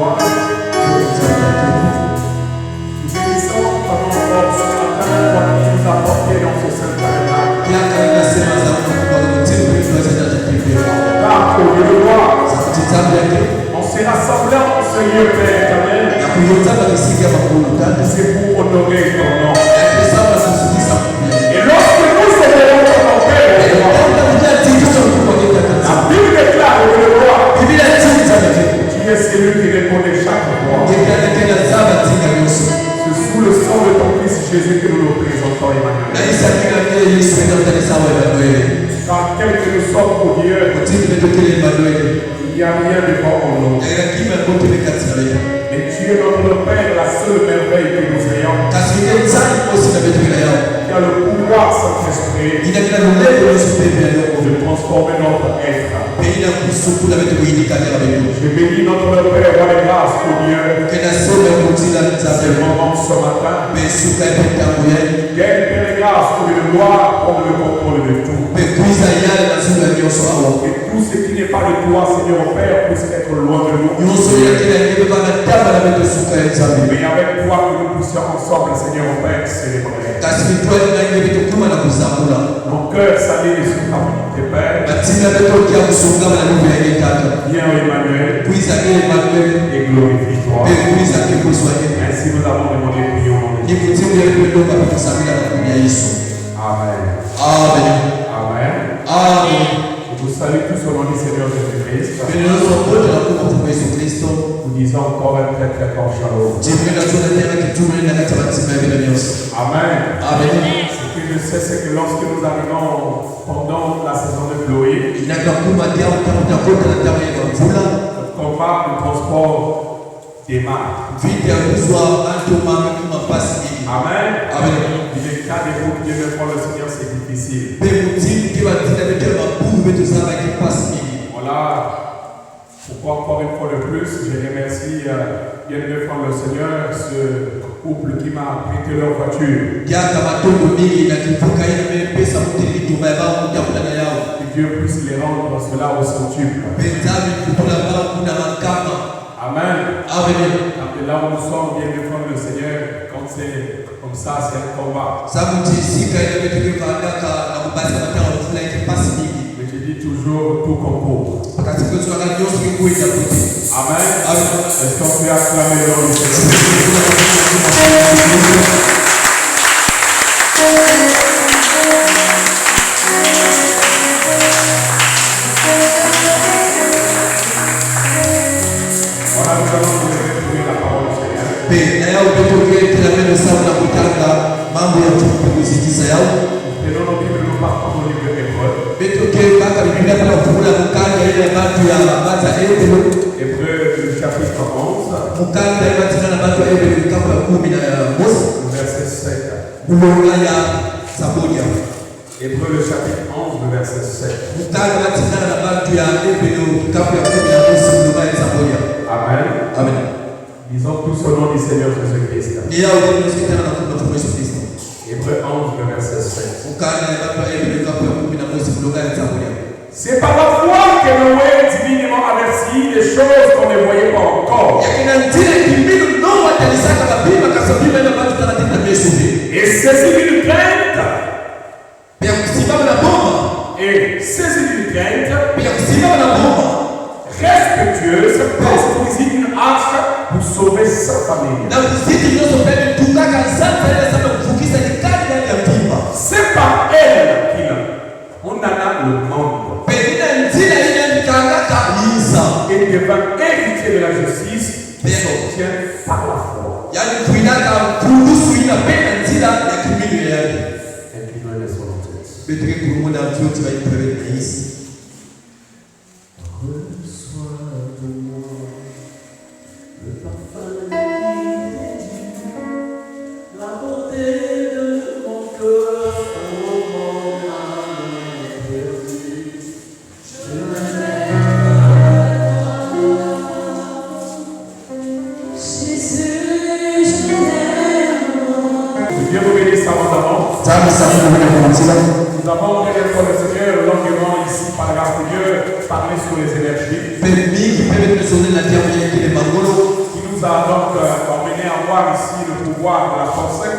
gloire. Nous bénissons ton nom fort ce matin pour qui nous a portés dans ce saint tabernacle. Car au lieu de gloire, on s'est rassemblés en ce lieu, Père éternel. C'est pour honorer ton nom. Et lorsque nous célébrons ton nom, Père, la Bible déclare au lieu de gloire, tu es celui qui répondait chaque fois. C'est sous le sang de ton Fils Jésus que nous nous présentons, Emmanuel. Car tel que nous sommes pour Dieu, il n'y a rien devant en nous. Et tu es notre Père, la seule merveille que nous ayons. Qui a le pouvoir Saint-Esprit de transformer notre être. Je bénis notre Père, roi de grâce pour Dieu. C'est le moment ce matin. Quel Père de grâce pour le gloire, pour le contrôle de tout. Et tout ce qui n'est pas de toi, Seigneur Père, puisse être loin de nous. Mais avec toi que nous puissions ensemble, Seigneur Père, célébrer. Mon cœur s'allie sur ta volonté, Père. Viens Emmanuel et glorifie-toi. Ainsi nous avons demandé prions. Amen. Amen. Amen. Amen. Je vous salue tous au nom du Seigneur Jésus-Christ. Nous disons encore un très très fort shalom. Amen. Amen. Ce que je sais, c'est que lorsque nous arrivons pendant la saison de Chloé, le combat, le transport démarre. Amen. Amen. Il est cas des routes qui viennent pour le Seigneur, c'est difficile. Voilà. Pourquoi encore une fois de plus, je remercie bien de fois le Seigneur, ce couple qui m'a prêté leur voiture. Que Dieu puisse les rendre cela au centuple. Amen. Amen. Et là où nous sommes, bien de fois le Seigneur, quand c'est comme ça, c'est un combat. Mais je dis toujours tout concourt. Amen. Est-ce qu'on peut acclamer le nom du Seigneur? Voilà, nous allons vous retrouver la parole du Seigneur. Prenons nos Bibles, nous partons au livre d'Hébreu. Hébreu, le chapitre 11, verset 7. Hébreu, le chapitre 11, verset 7. Amen. Amen. Disons tous au nom du Seigneur Jésus-Christ. Hébreu 11, verset 7. C'est par la foi que Noé, divinement averti des choses qu'on ne voyait pas encore. Et saisi d'une crainte. Et saisi d'une crainte respectueuse, construisit une arche pour sauver sa famille. C'est par elle qu'on en a le monde. Et devint héritier de la justice qui s'obtient par la foi. Inclinez les son tête. Reçois de moi le parfum de la beauté de mon cœur au moment perdu. Je Dieu vous bénisse abondamment. Nous avons bien pour le Seigneur longuement ici par la grâce de Dieu parlé sur les énergies. a donc emmené à voir ici le pouvoir de la pensée.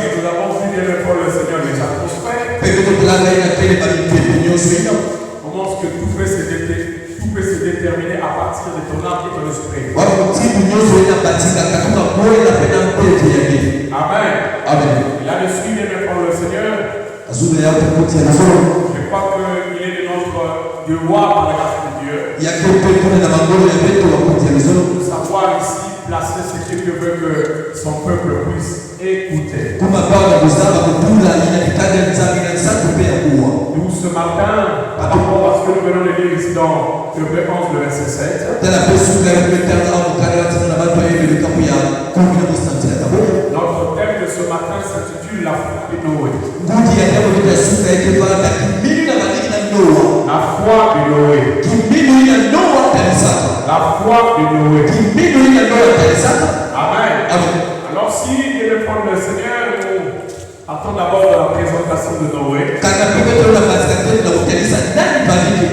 Et nous avons vu bien le Seigneur déjà prospère. Comment est-ce que tout peut se déterminer à partir de ton âme et ton esprit. Amen. Amen. Là-dessus, bien le Seigneur. Je crois qu'il est de notre devoir par la grâce de Dieu de savoir ici placer ce que Dieu veut que son peuple puisse écouter. Nous, ce matin, par rapport à ce que nous venons de lire ici dans Hébreux 11, le verset 7, notre thème de ce matin s'intitule La foi de Noé. La foi de Noé. La foi de Noé. Amen. Alors si Dieu le prend le Seigneur, nous attendons d'abord la présentation de Noé.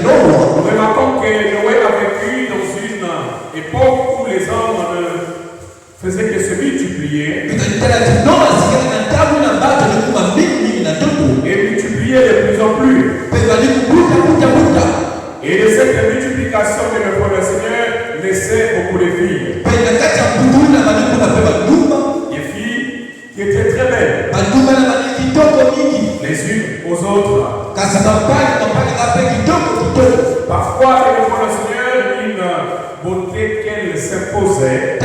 Nous remarquons que Noé a vécu dans une époque où les hommes ne faisaient que se multiplier. Et multiplier de plus en plus. Et de cette multiplication de le Seigneur naissait beaucoup de filles. Des filles qui étaient très belles. Les unes aux autres. Parfois, le Seigneur, une beauté qu'elle s'imposait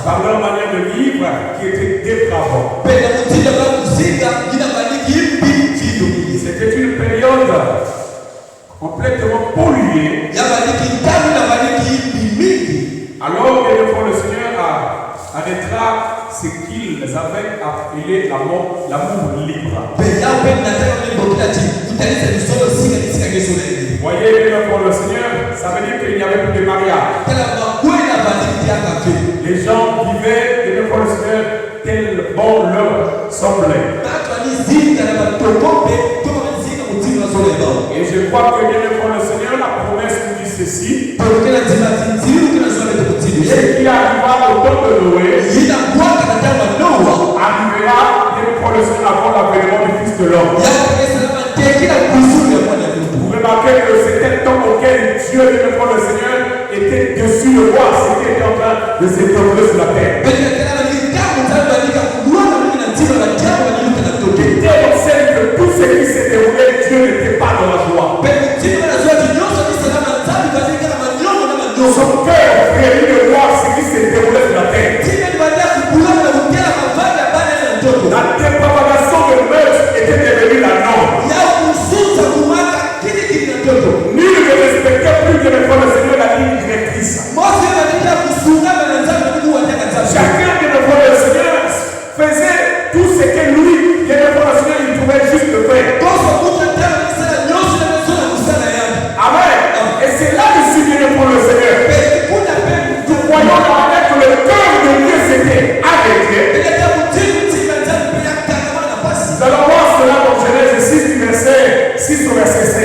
par leur manière de vivre qui était dépravante. C'était une période complètement polluée. Alors que le Seigneur arrêtera ce qu'ils avaient appelé l'amour libre. Voyez, le Seigneur, ça veut dire qu'il n'y avait plus de mariage. Les gens vivaient et le Seigneur tel bon leur semblait. Et je crois que bien le Seigneur, la promesse nous dit ceci. Ce qui arrivera au temps de Noé arrivera bien le Seigneur avant l'avènement du Fils de l'homme. Vous remarquez que c'était le temps auquel Dieu, le Seigneur, était dessus le roi, ce qui était en train de se dérouler sur la terre. Était observé que tout ce qui s'est déroulé, Dieu n'était pas dans la joie. Son cœur frémit de voir ce qui s'est déroulé sur la terre. La dépravation de meurtre était devenue la norme. Nul ne respectait plus que le Seigneur la ligne directrice. Chacun de nos le Seigneur faisait tout ce que lui, le Seigneur, il trouvait juste de faire. Amen. Et c'est là-dessus que nous prenons le Seigneur. Nous voyons la manière que le cœur de Dieu s'était arrêté. Nous allons voir cela dans Genèse 6, du verset 6 au verset 7.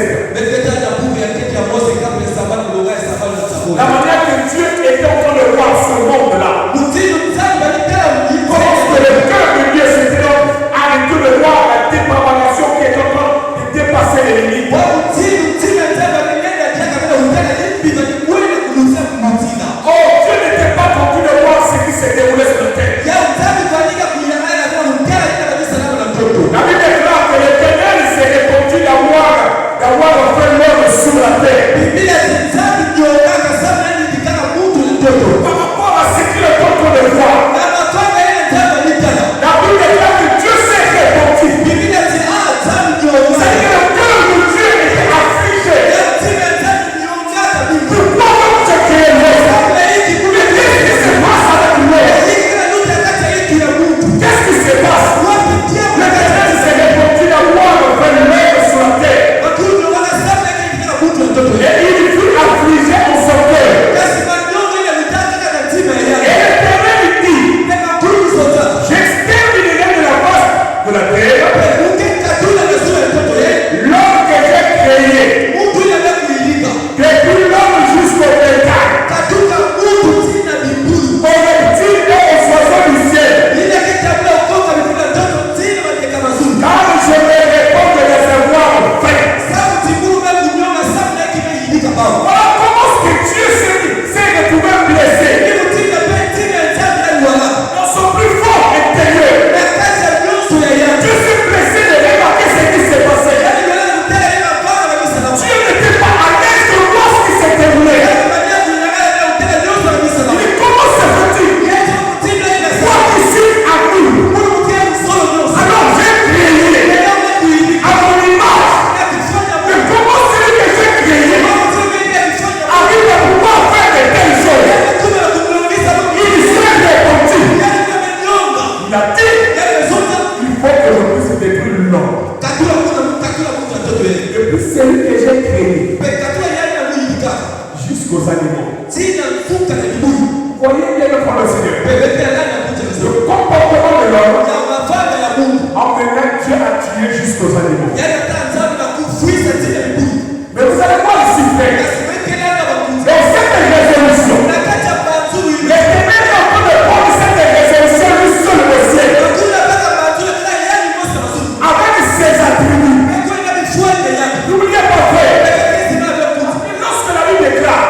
Voilà comment ce que Dieu s'est retrouvé blessé. Dans son plus fort intérieur. Dieu s'est blessé de remarquer ce qui s'est passé. Dieu n'était pas à l'aise de voir ce qui s'est déroulé. Il comment se fait-il? Moi qui suis à nous. Alors j'ai créé à mon image. Mais comment celui que j'ai créé arrive à pouvoir faire de telles choses? Il s'est répandu. Il a dit il faut que je puisse détruire l'homme. Depuis celui que j'ai créé jusqu'aux animaux. Voyez bien le frère Seigneur. Le comportement de l'homme emmène Dieu à tuer jusqu'aux animaux. Mais vous allez voir ici faire. Dans cette résolution, l'éternel est en train de prendre cette résolution juste sur le ciel. Avec ses attributs. N'oubliez pas frère. Lorsque la Bible déclare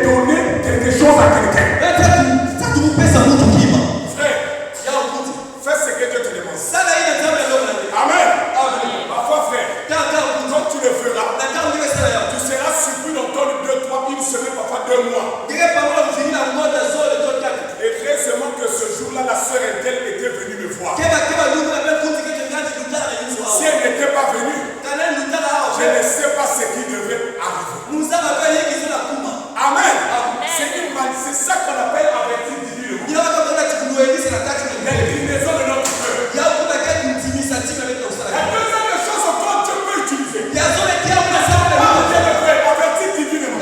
donner quelque chose à quelqu'un. Frère, fais ce que Dieu te demande. Amen. Parfois, frère, quand tu le feras, tu seras surpris d'entendre 2, 3, une semaine, parfois 2 mois. Et récemment que ce jour-là, la sœur Ethel était venue me voir. Si elle n'était pas venue, je ne sais pas ce qui devait arriver. Amen. C'est ça qu'on appelle avertir divinement. L'inclinaison de notre cœur. La deuxième chose encore Dieu peut utiliser. Avertir divinement.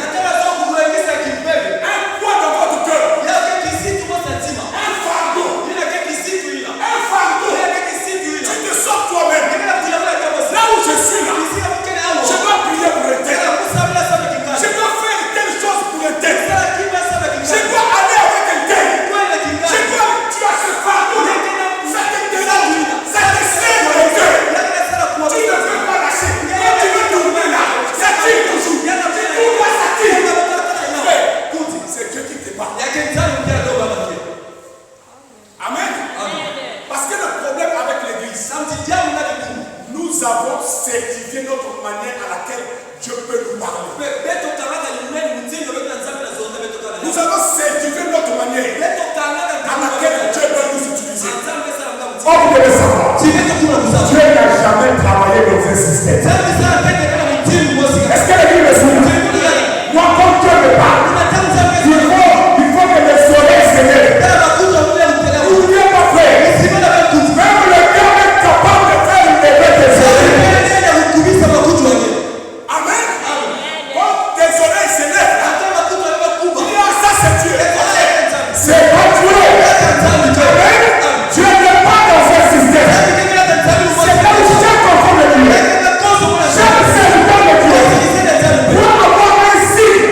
Un poids dans votre cœur. Un fardeau. Tu te sens toi-même. Là où je suis là, je dois prier pour le terre. Je dois faire telle chose pour le terre. Je dois aller avec le terre. Tu as ce fardeau. Ça te dérange. Ça te serre le cœur. Tu ne peux pas lâcher. Quand tu veux tourner là, ça tire toujours. Pourquoi ça tire? C'est Dieu qui te parle. Amen. Parce que le problème avec l'église, nous avons certifié notre manière à laquelle Dieu peut nous parler. Nous avons certifié notre manière à laquelle Dieu peut nous utiliser. Oh, vous devez savoir, Dieu n'a jamais travaillé dans un système. Est-ce que l'église me suit? Moi, quand Dieu me parle, il faut que le soleil se lève. N'oubliez pas, frère, même le cœur est capable de faire une lever des soleils. Amen. Quand tes soleils se lèvent, ça c'est Dieu. C'est pas Dieu. Amen. Dieu n'est pas dans un système. C'est là où chaque enfant de Dieu, chaque serviteur de Dieu, doit avoir un signe.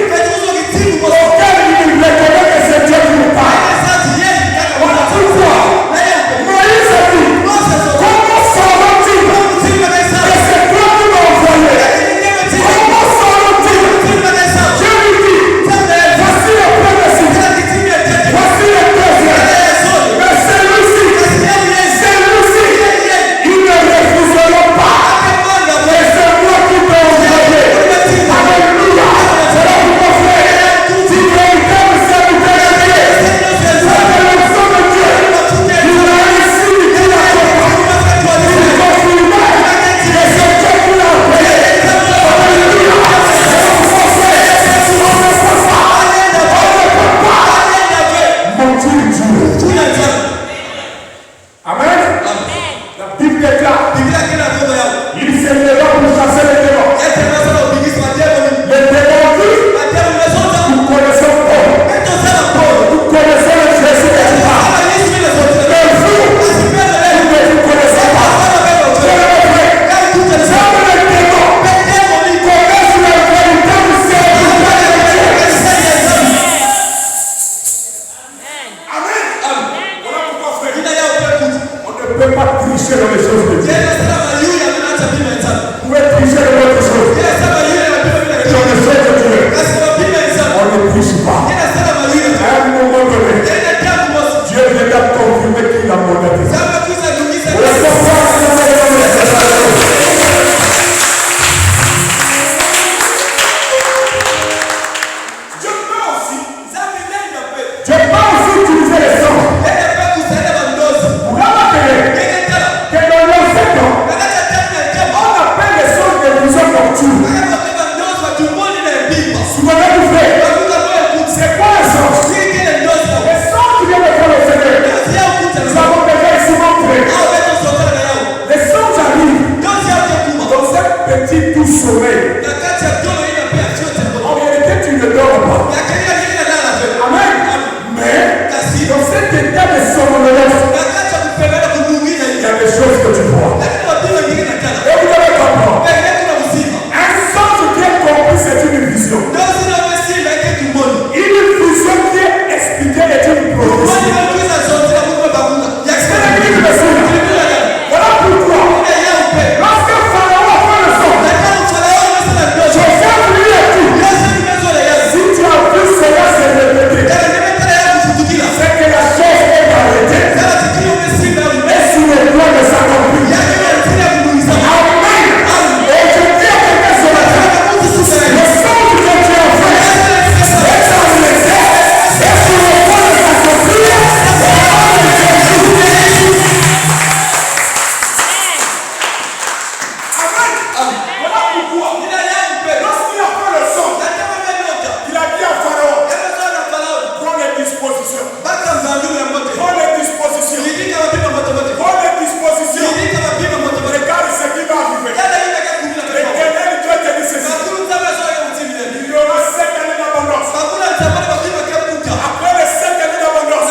Après les 7 années d'abondance,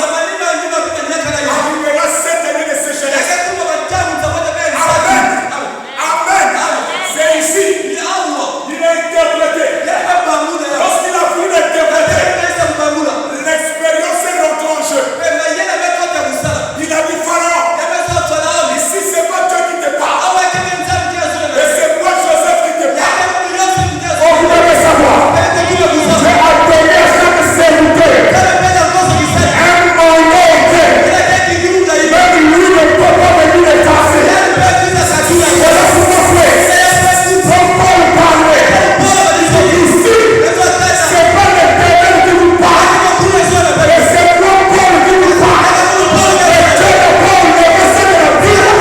arrivera 7 années de sécheresse. Amen. Amen. C'est ici. Il a interprété. Lorsqu'il a voulu interpréter, l'expérience est rentrée en jeu. Il a dit Pharaon, ici c'est pas Dieu qui te parle, mais c'est moi Joseph qui te parle. Oh, vous devez savoir, Dieu a donné à chaque serviteur un mandat. Même lui ne peut pas venir les tasser. Voilà pourquoi frère, quand Paul parlait, ici, c'est pas l'Éternel qui vous parle, mais c'est moi Paul qui vous parle. Et Dieu ne parle le verset de la Bible,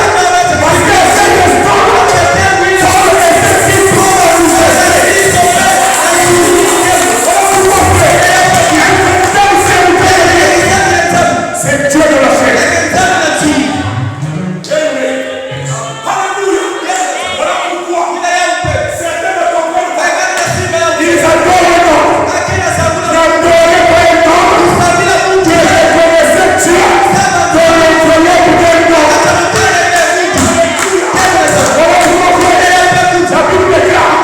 parce que cet instant, Paul était si trop dans le verset. C'est Dieu de la chair. Alléluia. Voilà pourquoi certains ne comprennent pas. Ils adorent le nom. N'adorez pas le nom. Tu reconnaissais Dieu dans l'entrelette d'un nom. Voilà pourquoi la Bible déclare,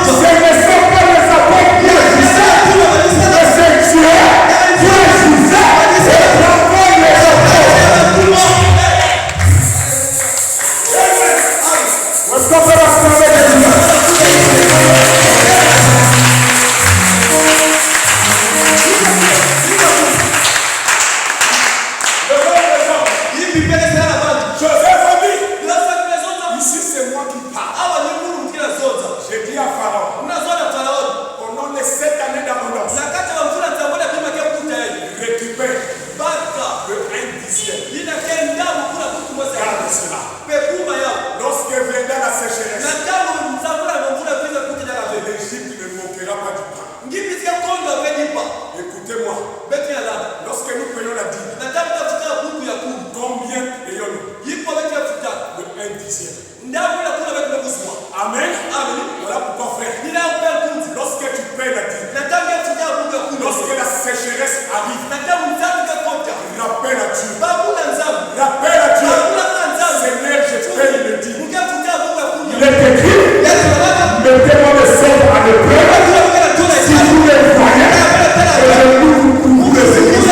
ce ne sont pas les apôtres qui agissaient, mais c'est Dieu qui agissait et transforme les apôtres. Est-ce qu'on peut la sauver de Dieu? Joseph a dit, ici c'est moi qui parle. J'ai dit à Pharaon, pendant les 7 années d'abondance, récupère le 1/10. Garde cela. Lorsque viendra la sécheresse, l'Égypte ne manquera pas du pain. Écoutez-moi, lorsque nous prenons la dîme, combien payons-nous? Le 1/10. Amen. Voilà pourquoi frère, lorsque tu payes la dîme, lorsque la sécheresse arrive, rappelle à Dieu. Rappelle à Dieu. Seigneur, je paye le dîme. Il est écrit, mettez-moi le sol à l'épreuve. Si vous le voyez, et je vous couvre le séjour.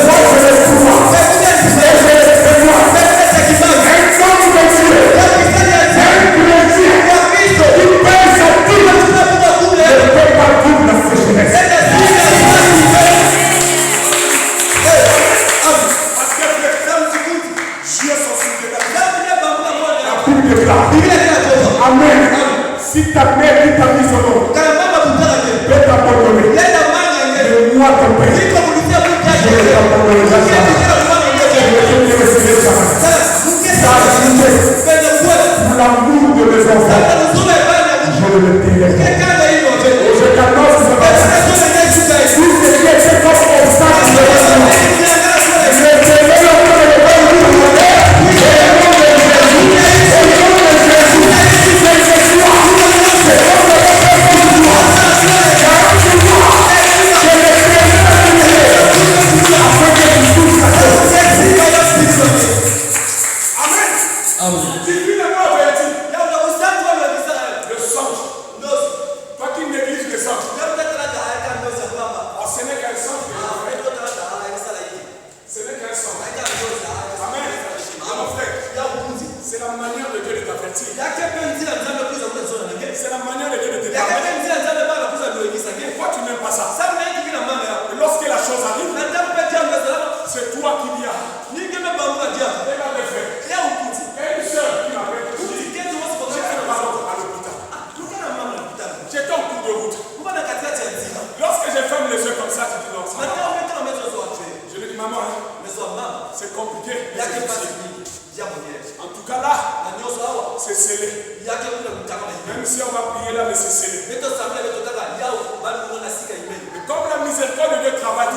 Moi, je le pouvoir. Et je le prévoir. Un homme de Dieu, un chrétien, qui paye sa dîme, ne peut pas vivre la sécheresse. Parce que Dieu s'en souviendra. La Bible déclare. Amen. Si ta mère dit ta mise au nom, peut t'abandonner. Mais moi, ton père, je ne t'abandonnerai jamais. Je vais te laisser ça. Ça a ajouté pour l'amour de mes enfants. Je ne le dirai pas. Je t'annonce ce matin. Tout ce qui était comme obstacle de la vie. Je te mets le nom de l'évangile de mon père. Et le nom de Jésus. Et le nom de Jésus. C'est Jésus. C'est le nom de Amen. Divine averti. Le songe. Toi qui négliges le songe. Ce n'est qu'un songe. Ce n'est qu'un songe. Amen. Mon frère, c'est la manière de Dieu de t'avertir. C'est la manière de Dieu de te parler. Pourquoi tu n'aimes pas ça? Et lorsque la chose arrive, c'est toi qui viens. Regarde les frères. Il y a une soeur qui m'appelle. J'ai fait parole à l'hôpital. J'étais en cours de route. Lorsque je ferme les yeux comme ça, tu dis non, ça va. Je lui dis maman, c'est compliqué. En tout cas là, c'est scellé. Même si on va prier là, mais c'est scellé. Mais comme la miséricorde de Dieu travaille,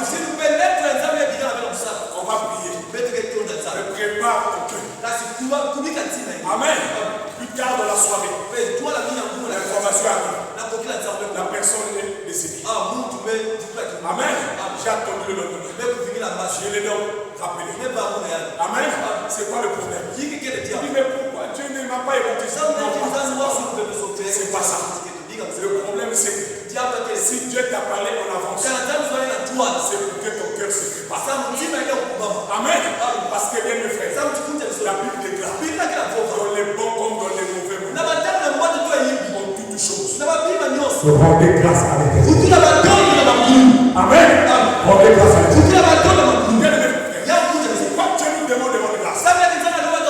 on va prier. Prépare ton cœur. Amen. Plus tard dans la soirée, l'information arrive. La personne est décédée. Amen. J'ai attendu le lendemain. Je l'ai donc rappelé. Amen. C'est quoi le problème? Il dit mais pourquoi Dieu ne m'a pas écouté? C'est pas ça. Le problème c'est que si Dieu t'a parlé en avance, c'est pour que ton cœur se prépare. Amen. Parce que bien mes frères, la Bible déclare dans les bons comme dans les mauvais moments, en toutes choses, rendez grâce avec elle. Amen. Rendez grâce avec elle. Pourquoi Dieu nous demande de rendre grâce?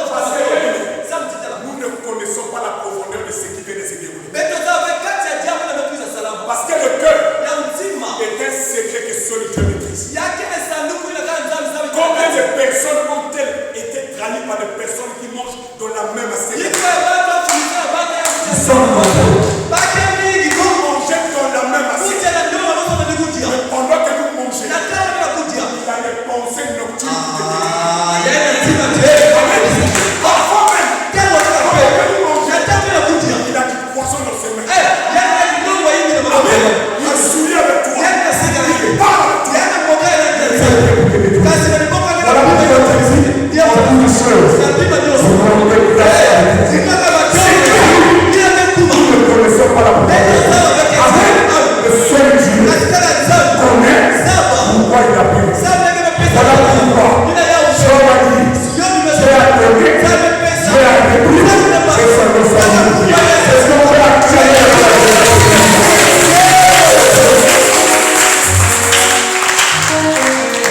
Parce que nous ne connaissons pas la profondeur de ce qui vient de se dérouler. Parce que le cœur est un secret que seul Dieu maîtrise. Combien de personnes ont-elles été trahies par des personnes qui mangent dans la même assiette? On jette dans la même assiette. Mais pendant que nous mangeons, il a des pensées nocturnes. Parfois même, il a du poisson dans ses mains. Amen. Il sourit avec toi. Il parle avec toi. Voilà pourquoi Dieu dit, en toutes choses, rendez grâce avec elle. Nous ne connaissons pas la profondeur. Amen. Le seul Dieu connaît pourquoi il a pris. Voilà pourquoi Job a dit, Dieu a donné, Dieu a réduit, c'est ça le salut. C'est ce qu'on peut accélérer.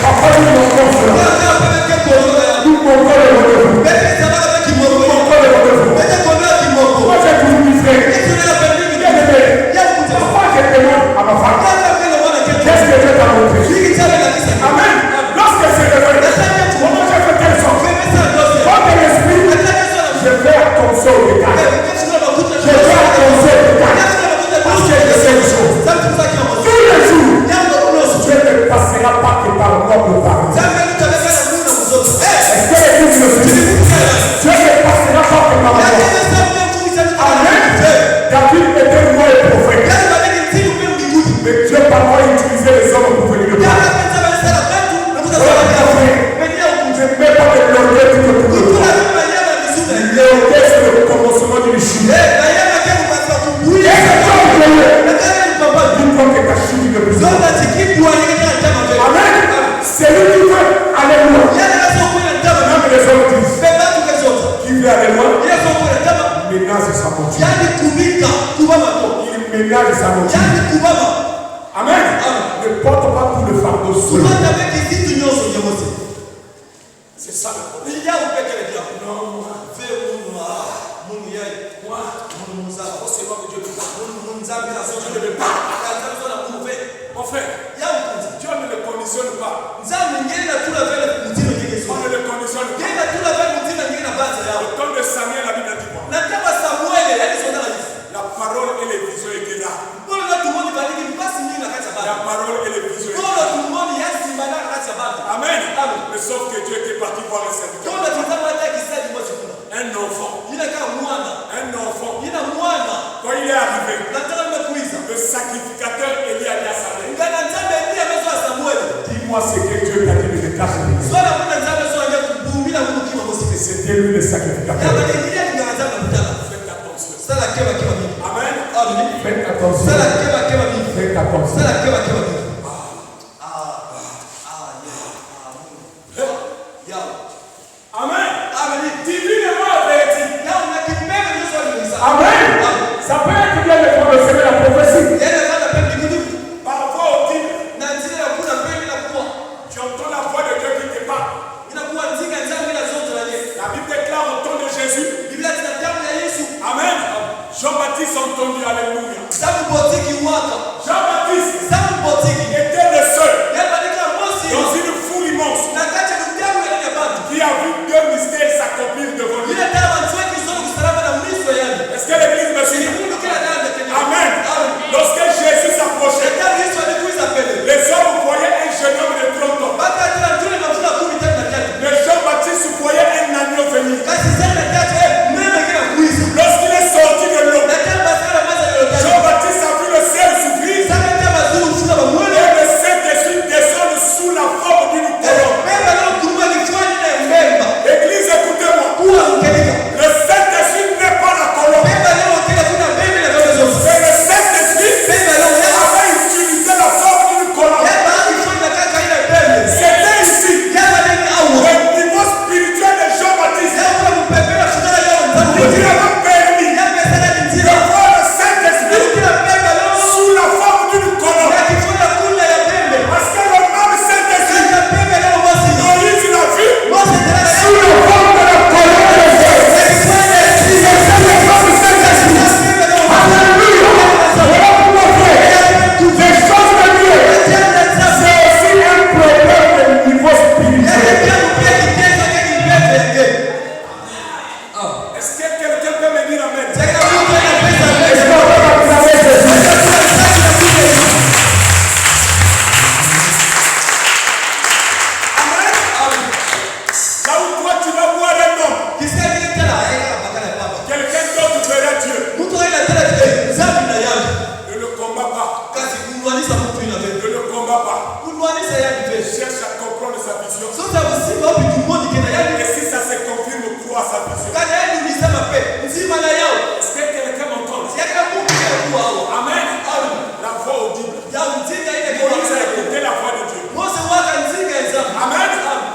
Papa, nous nous conférons. Nous conférons le rendez-vous. Moi, j'ai toujours dit, frère, pourquoi je demande à ma femme, qu'est-ce que Dieu t'a montré? Amen. Lorsque c'est révélé, comment j'ai fait telle sorte? Quand tu l'esprit, je fais attention au détail. Je fais attention au détail. Parce que je sais une chose. Tous les jours, Dieu ne passera pas que par moi pour parler. Est-ce que l'église le suit? Dieu ne passera pas que par moi. Amen. David était moi le prophète. Mais Dieu par moi utilisait les hommes pour venir le parler. Je ne mets pas de l'orgueil tout autour de toi. L'orgueil, c'est le commencement d'une chute. Et c'est toi qui l'as. Dis-toi que ta chute ne peut pas. Amen. C'est lui qui veut aller loin. Même les hommes disent, qui veut aller loin, il ménage sa moitié. Il ménage sa moitié. Amen. Ne porte pas tout le fardeau seul. C'est ça le problème. Non, moi, c'est moi que Dieu me parle. Mon frère, Dieu ne le conditionne pas. On ne le conditionne pas. Au temps de Samuel, la Bible a dit quoi? La parole et les visions étaient là. La parole et les visions étaient là. Amen. Mais sauf que Dieu était parti voir un serviteur. Un enfant. Quand il est arrivé, le sacrificateur Élie a dit à Samuel, dis-moi ce que Dieu t'a dit de me cacher. C'était lui le sacrificateur. Faites attention. Amen. Faites attention. Faites attention. Amen. Divinement averti. Amen. Ça peut être bien de semer la prophétie. Parfois on dit, tu entends la voix de Dieu qui te parle. La Bible déclare au temps de Jésus. Amen. Jean-Baptiste a entendu, alléluia. Jean-Baptiste cherche à comprendre sa vision. So that we see what we do more than Et si ça se confirme, crois à sa vision. Est-ce que quelqu'un m'entend? Amen. La voix audible. Moïse a écouté la voix de Dieu. Amen.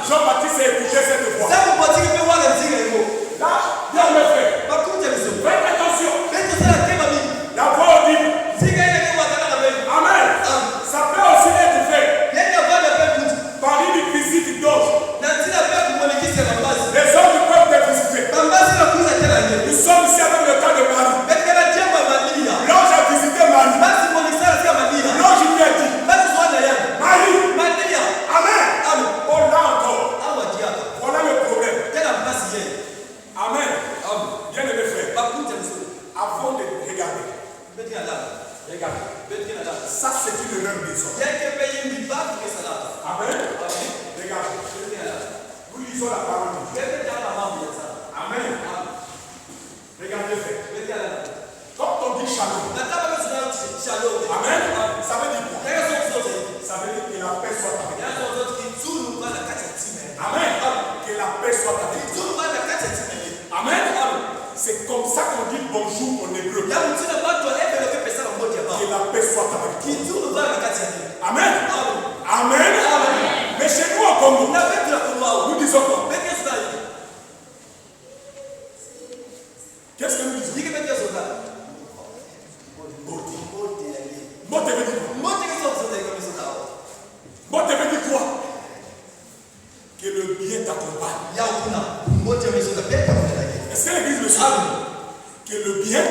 Jean-Baptiste a écouté cette voix. Là, bien me fait. Faites attention. La voix audible. Amen. Ça peut aussi être fait par une visite d'autres. Les hommes peuvent te visiter. Nous sommes ici avec le cas de Marie. L'ange a visité Marie. L'ange lui a dit, Marie. Amen. Oh là encore. Voilà le problème. Amen. Bien aimé frère. Avant de regarder. Regardez. Ça c'est une erreur des hommes. Amen. Regardez. Nous lisons la parole de Dieu. Amen. Regardez frère. Quand on dit shalom. Amen. Ça veut dire quoi? Ça veut dire que la paix soit avec nous. Amen. Que la paix soit avec nous. Amen. C'est comme ça qu'on dit bonjour en hébreu. Que la paix soit avec nous. Amen. Amen. Mais chez nous au Congo, nous disons quoi? Qu'est-ce que nous disons? Mote veut dire quoi? Mote veut dire quoi? Que le bien t'accompagne. Est-ce que l'église le suit? Que le bien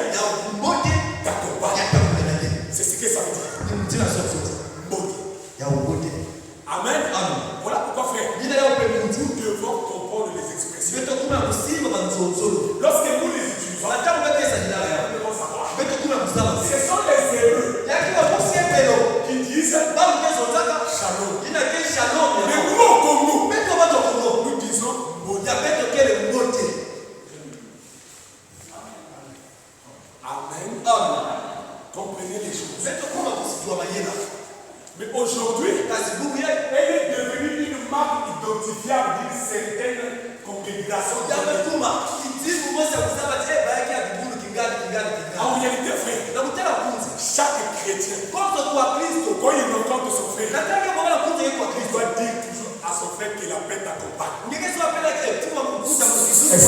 t'accompagne. C'est ce que ça veut dire. Mote. Amen. Voilà pourquoi frère, nous devons comprendre les expressions. Lorsque nous les utilisons, nous devons savoir. Ce sont les héros qui disent shalom. Mais nous au Congo, nous disons mote. Amen. Comprenez les choses. Mais aujourd'hui, elle est devenue une marque identifiable d'une certaine congrégation. En réalité, frère, chaque chrétien, quand il rencontre son frère, il doit dire toujours à son frère que la paix t'accompagne. Est-ce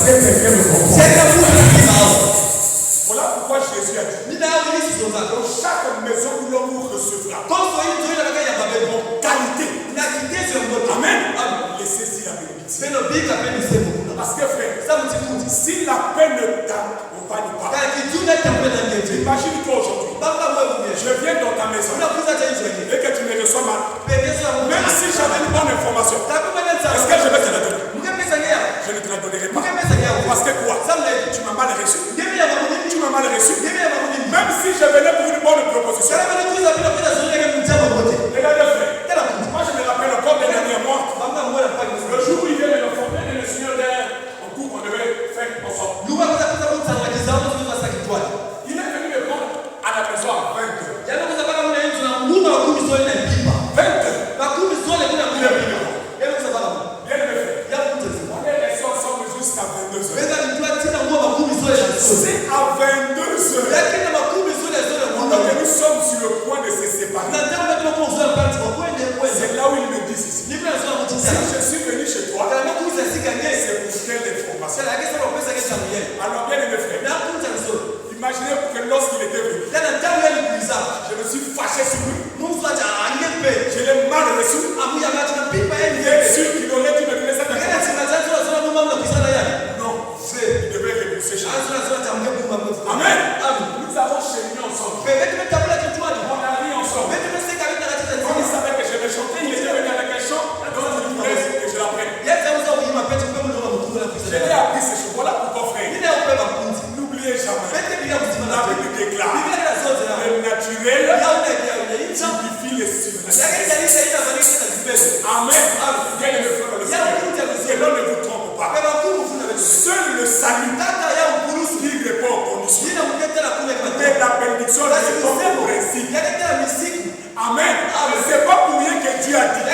que quelqu'un me comprend? Voilà pourquoi Jésus a dit, dans chaque maison où l'on vous recevra, qualité. Amen. Laissez-y la bénédiction. Parce que frère, si la paix ne t'accompagne pas, imagine-toi aujourd'hui, je viens dans ta maison et que tu me reçois mal. Même si j'avais une bonne information, est-ce que je vais te la donner? Je ne te la donnerai pas. Parce que quoi? Tu m'as mal reçu. Tu m'as mal reçu. Même si je venais pour une bonne proposition. Regardez frère. Moi je me rappelle encore des derniers mois. Le jour où il vient de nous former, le Seigneur d'un cours qu'on devait faire ensemble. Il est venu me prendre à la maison à 20 heures. 20 heures. Bien aimé frère. On est restés ensemble jusqu'à 22 heures. C'est à 22 heures. Donc nous sommes sur le point de se séparer. C'est là où il me dit ceci. Si je suis venu chez toi, c'est pour quelle information? Alors bien aimé frère, imaginez que lorsqu'il était venu, je me suis fâché sur lui. Je l'ai mal reçu. Bien sûr qu'il aurait dû me donner cette information. Non, il devait repousser chez lui. Amen. Nous avons cheminé ensemble. On a ri ensemble. Quand il savait que je vais chanter, il était venu avec un chant dont il voulait que je l'apprenne. Je l'ai appris ce chant. Voilà pourquoi frère. N'oubliez jamais. La Bible déclare le naturel signifie le surnaturel. Amen. Bien aimé frère dans le Seigneur. Que l'on ne vous trompe pas. Seul le salut qui répond aux conditions. Mais la bénédiction répond au principe. Amen. C'est pas pour rien que Dieu a dit.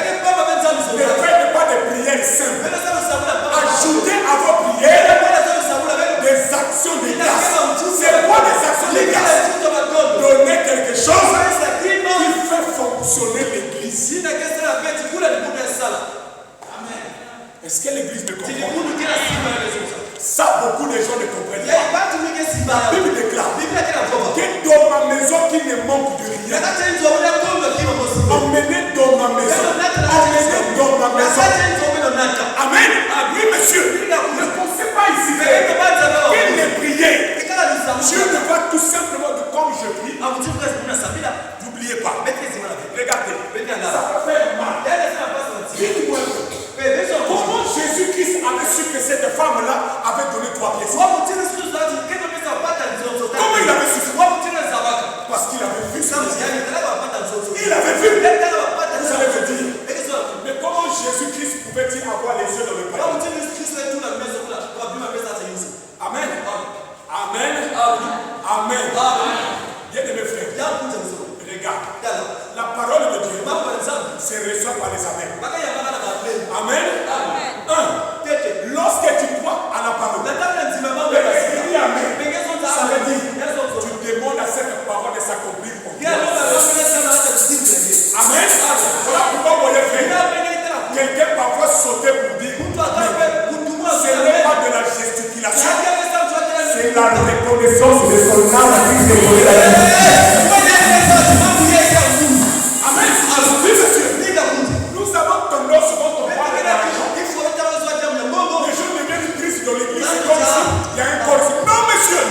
Est-ce que l'église me Tili comprend? mundu kila simba ya lezosa. Ça, beaucoup de gens ne comprennent Ya pas. ibatu mwike simba La ya. Bible déclare Biblia kila mkoba. que dans ma maison qui ne manque de rien. Nakati nzo wale kombe kima mosi. Emmenez dans ma maison. Emmenez dans ma maison. Nakati nzo wale naka. Amen. Oui, monsieur. Ne pensez pas ici Bebe banza ba. qu'il est prié. Ikala nisamu. Dieu ne va tout simplement de comme je prie. Amuti kwa kuna sabila. N'oubliez pas. Maîtrise mana. Regardez. Bebe Ça ngala. va faire mal. Yale sana pasa wati. Dites-moi. Bebe zo. Comment Jésus-Christ avait su que cette femme-là avait donné 3 pièces? Wamuti siku zote kendo pesa pata nzo. Comment il avait su? Wamuti na sabaka. Parce qu'il avait vu ça. Yani kala pata nzo. Il avait vu. Kala pata Vous nzo. allez me dire. Ekizo. Mais comment Jésus-Christ pouvait-il avoir les yeux dans le panier? Wamuti Kristo wetu na meza kula. Kwa bima pesa hata yuzi. Amen. Amen. Amen. Amen. Bien aimé frère. Ya kunza nzo. Regarde. Yala. La parole de Dieu Mambo ya nzamu. se reçoit par les amens. Maka ya bana na babe. Amen. Amen. 1. Tete. Lorsque tu crois à la parole, Nataka nzima mambo et ya que tu dis Amen, Bengezo nza. ça veut dire Yeso nzo. tu demandes à cette parole de s'accomplir pour Ya toi. loba mambo sana hata kusiku ya. Amen. Voilà pourquoi vous voyez frère. Ya bengezo tena. Quelqu'un parfois sauter pour dire Mtu akape kutumwa ce n'est pas de la gesticulation, Ya pesa mtu atena. C'est la reconnaissance de son âme qui se pose à la Amen. Oui, monsieur. Nous avons tendance, quand on parle de l'argent, les gens deviennent tristes dans l'église. C'est comme si il y a un corps ici. Non, monsieur.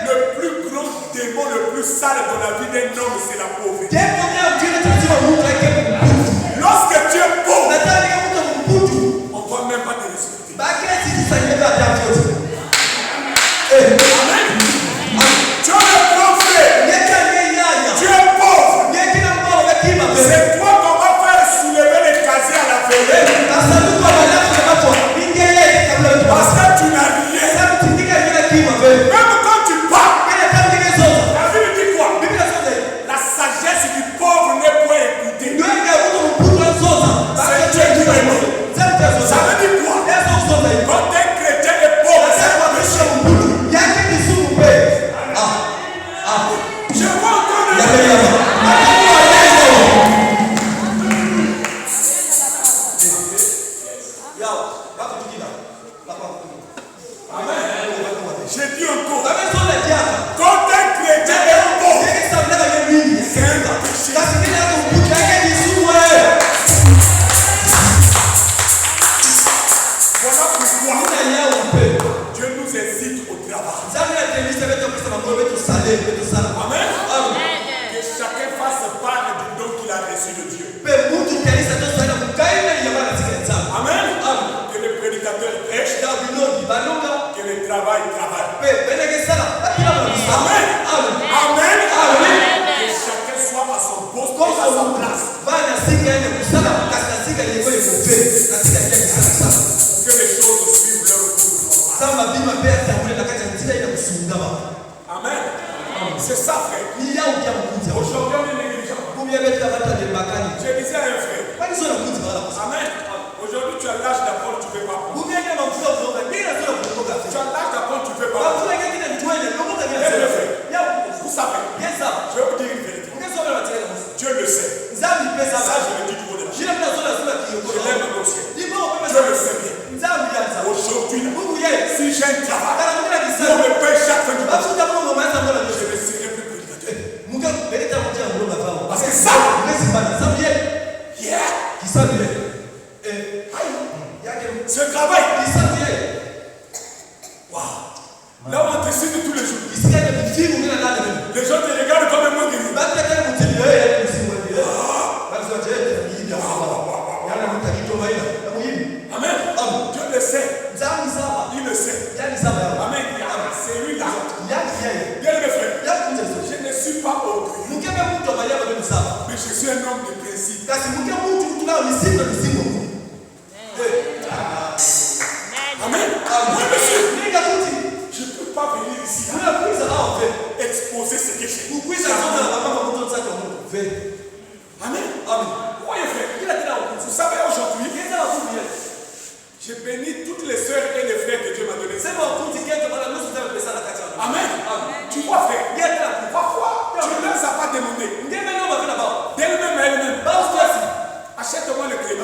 Le plus grand démon, le plus sale dans la vie d'un homme, c'est la pauvreté. Lorsque tu es pauvre, on ne va même pas te respecter. Amen. Tu as le grand frère. Tu es pauvre. C'est toi qu'on va faire soulever les casiers à la veille. Parce que tu n'as rien. Même quand tu pars, la Bible dit quoi? La sagesse du pauvre n'est point écoutée. C'est Dieu qui répond. Ça veut dire quoi? Quand un chrétien est pauvre, c'est pas péché. Je vois encore le J'ai dit encore. Quand un chrétien est pauvre, c'est un péché. Voilà pourquoi Dieu nous incite au travail. Amen. Que chacun fasse part du don qu'il a reçu de Dieu. Amen. Que le prédicateur prêche, que le travail travaille. Amen. Amen. Que chacun soit à son poste et à sa place. Que les choses suivent leur cours normal. Amen. C'est ça, frère. Aujourd'hui, on est négligent. Je disais à un frère. Amen. Aujourd'hui, tu as l'âge d'apprendre, tu ne peux pas prendre. Tu as l'âge d'apprendre, tu ne peux pas prendre. Vous savez, je vais vous dire une vérité. Dieu le sait. Ça, je le dis du haut de la chair. Je l'aime au ciel. Dieu le sait bien. Aujourd'hui, si j'ai un travail, on me paye chaque fin du mois. Je ne serai plus prédicateur. Parce que ça, ce travail, waouh. Là où on te cite tous les jours, les gens te regardent comme un mot guéri. Amen. Dieu le sait. Il le sait. Amen. C'est lui là. Bien mes frères, je ne suis pas orgueilleux, mais je suis un homme de principe. Amen. Oui, monsieur. Je ne peux pas venir ici exposer ce que j'ai. Amen. Oui, frère. Vous savez, aujourd'hui, je bénis toutes les soeurs et les frères que Dieu m'a donnés. Amen. Tu vois, frère, parfois, tu ne les as pas demandé. D'elle-même à elle-même. Achète-moi le crédit.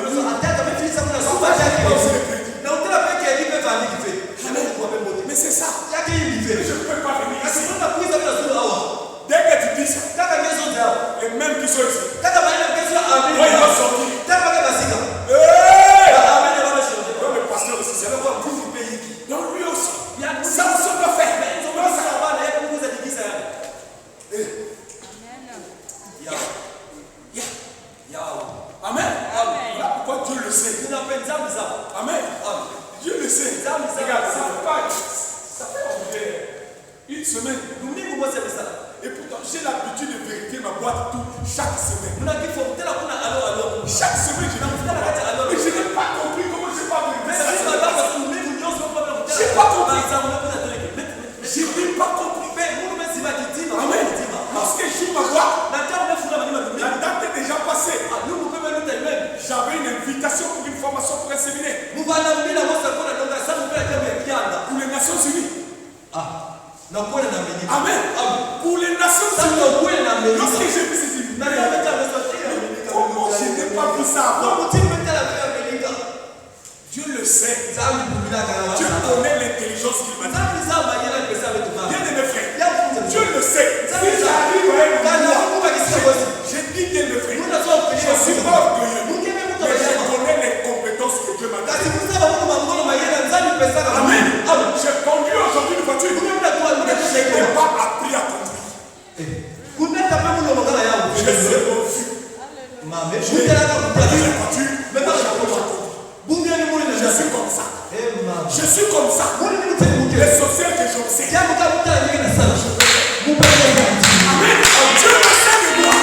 question ici. Kaka baina question amen. Moi, il va sortir. Tamba kaka basika. Hey! Amen va changer. Ouais, mais pasteur aussi, c'est quoi vous payez. Donc lui aussi. Il y a Ça ne se peut faire. Amen. Voilà pourquoi Dieu le sait. Amen. Dieu le sait. Regarde, ça fait une semaine. Et pourtant, j'ai l'habitude de vérifier ma boîte chaque semaine. Chaque semaine, je n'ai pas compris comment je n'ai pas vérifié. Je n'ai pas compris. Je n'ai pas compris. Amen. Parce que je ma boîte, la date est déjà passée. J'avais une invitation pour une formation pour un séminaire. Pour les Nations Unies. Amen. Pour les Nations Unies. Lorsque j'ai vu ces invitations, comment je n'ai pas vu ça avant? Dieu le sait. Dieu connaît l'intelligence qu'il m'a dit. Bien de mes frères. Dieu le sait. Si j'arrive à un endroit, j'ai dit bien mes frères. Je ne suis pas orgueilleux. Mais je connais les compétences que Dieu m'a données. Amen. J'ai conduit aujourd'hui une voiture. Je n'ai pas appris à conduire. Je sais mon fils. J'ai la voiture. Je suis comme ça. Je suis comme ça. Les sorcières que j'observe. Amen. Dieu le sait de moi.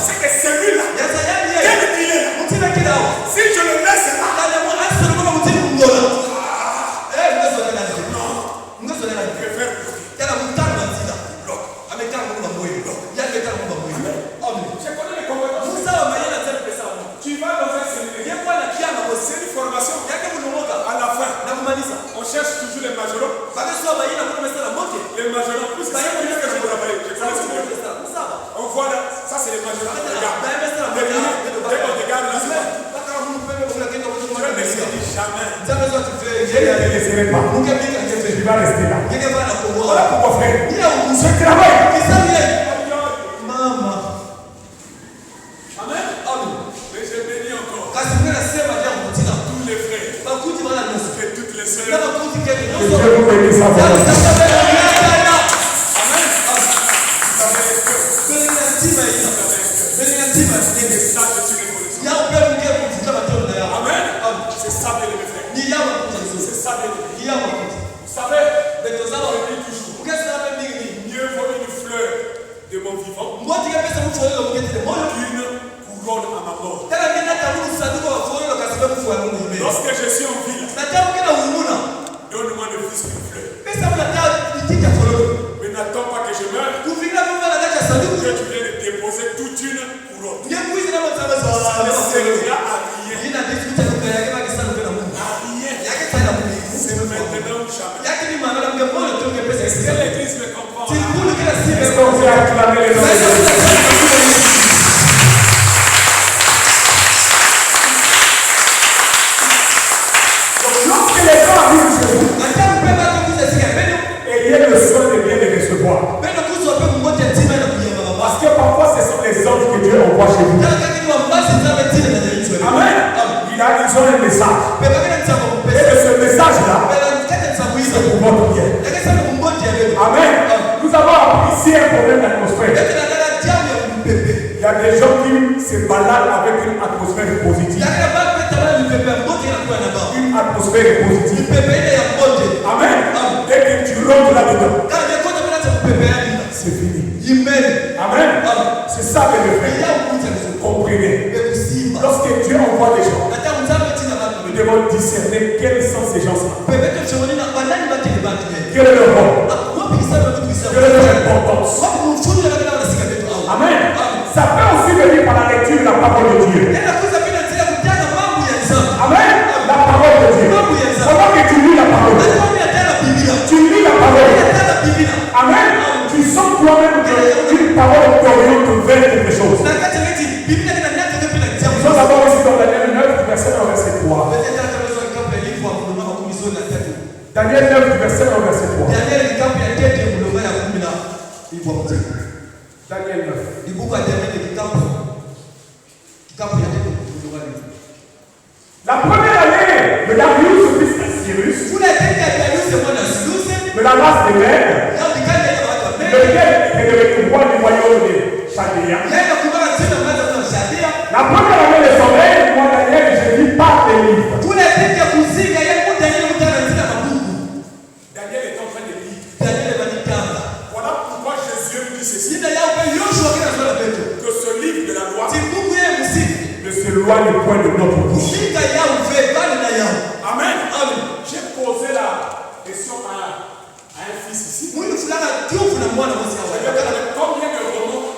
C'est que celui-là, quel qu'il est là, si je le laisse là, je préfère je connais les compétences. Tu vas dans un séminaire. C'est une formation. À la fin, on cherche toujours les majoraux. Les majoraux, plus que c'est que je travaille. Je connais ce que on voit là, ça c'est les majoraux. Regarde. Dès qu'on regarde là, c'est pas. Je ne sais jamais. Je ne te laisserai pas. Tu vas rester là. Voilà pourquoi, frère. Ce travail. Maman. Amen. Mais je bénis encore tous les frères et toutes les sœurs. Que Dieu vous bénisse à vous. Amen. C'est ça, bien mes frères. C'est ça, bien. Vous savez, je dis toujours, mieux vaut une fleur de mon vivant qu'une couronne à ma mort. Lorsque je suis en ville, donne-moi le fils d'une fleur. Mais n'attends pas que je meure. Que tu viennes déposer toute une couronne. Ça ne servira à rien. C'est maintenant ou jamais. Est-ce que l'église me comprend? Est-ce qu'on peut acclamer les noms de Dieu? Lorsque les gens arrivent chez vous, ayez le soin de bien les recevoir. Parce que parfois ce sont les anges que Dieu envoie chez vous. Amen. Ils ont un message. Et de ce message-là, c'est pour votre bien. Amen. Nous avons appris ici un problème d'atmosphère. Il y a des gens qui se baladent avec une atmosphère positive. Une atmosphère positive. Amen. Dès que tu rentres là-dedans, c'est fini. Amen. C'est ça que le fait. Comprenez. Lorsque Dieu envoie des gens, nous devons discerner quels sont ces gens-là. Quel est leur rôle? Quelle est leur importance? Amen. Ça peut aussi venir par la lecture de la parole de Dieu. Amen. La parole de Dieu. Pendant que tu lis la parole, tu lis la parole. Amen. Tu sens toi-même qu'une parole t'oriente vers quelque chose. Nous sommes d'abord ici dans Daniel 9, verset 1 au verset 3. Daniel 9, verset 1 au verset 3. Daniel 9. Après qu'on avait le sommeil, moi Daniel, je lis pas des livres. Kule peke kuzinga ya Daniel mtana mabuku. Daniel est en train de lire. Daniel banitanga. Voilà pourquoi Jésus dit ceci. Sina ya upe Yoshua kila zola peto. Que ce livre de la loi Tibuku ya musiki. Ne s'éloigne point de notre bouche. Kuzinga ya uve bali na ya. Amen. Amen. J'ai posé la question à un fils ici. Mwili fulana tiofu na mwana mwasi Je hawa. lui ai demandé combien de romans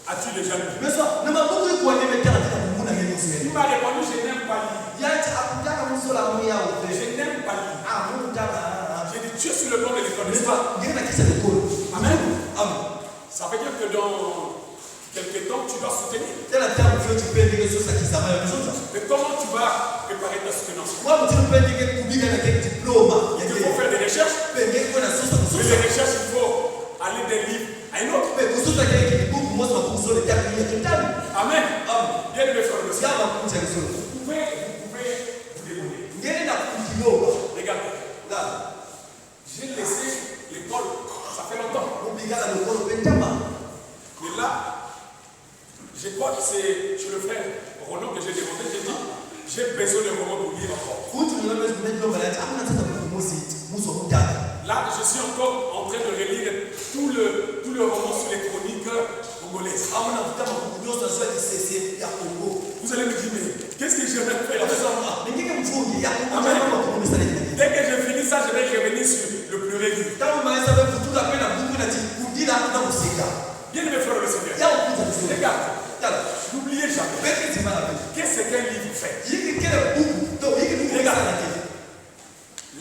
as-tu déjà lu? Mais ça, na mabuku kwa nime kana tena muna yeye Il useme. m'a répondu, je n'aime pas lire. Yacha akutaka musola mwe ya uve. Je n'aime pas lire. Ah, mungu taka. J'ai dit, tu es sur le bord de l'école, n'est-ce N'est-ce pas? pas? Ngena kisa de kolo. Amen. Amen. Ça veut dire que dans quelques temps, tu dois soutenir. Tena tamu fyo tupende keso sa kisama ya mzoza. Mais comment tu vas préparer ta soutenance? Kwa mtino pende ke kubiga na ke diploma. Il faut faire des recherches. Pende kwa na sosa Mais sosa. les recherches, il faut aller d'un livre à un autre. Mais kusosa ke kibuku mozo wa kusola ya kuya kitabu. Amen. Amen. Bien aimé frère de Siama kucha kisola. vous pouvez vous débrouiller. Ngene na kukiloba. Regardez, Da. j'ai laissé l'école, ça fait longtemps. Kubiga na lokolo pentama. Mais là, je crois que c'est chez le frère Roland que j'ai demandé, j'ai dit, j'ai besoin de romans pour lire encore. Kutu ni labda kunajua mbele ya amna tata kumosi muso mutaka. Là, je suis encore en train de relire tout le roman sur les chroniques congolaises. Amna kutama kukunyosa swa kisese ya Kongo. Vous allez me dire, mais qu'est-ce que je vais faire avec ça? Ningike mfungi ya Kongo kama kukumisa ni. Dès que je finis ça, je vais revenir sur le plus régulier. Kama maisha ba kutuka pena buku na tikudila na musika. Bien aimé frère le Seigneur. Ya ukuta kisola. Regarde, Tala. n'oubliez jamais. Beke zimana pe. Qu'est-ce qu'un livre fait? Yiki kile buku to yiki buku sana ke.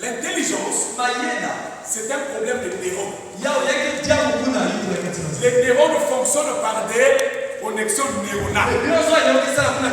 L'intelligence, Mayena. c'est un problème de neurones. Yao yake jamu kuna hitu ya kitu. Les neurones fonctionnent par des connexions neuronales. Ndio sio ndio sana kuna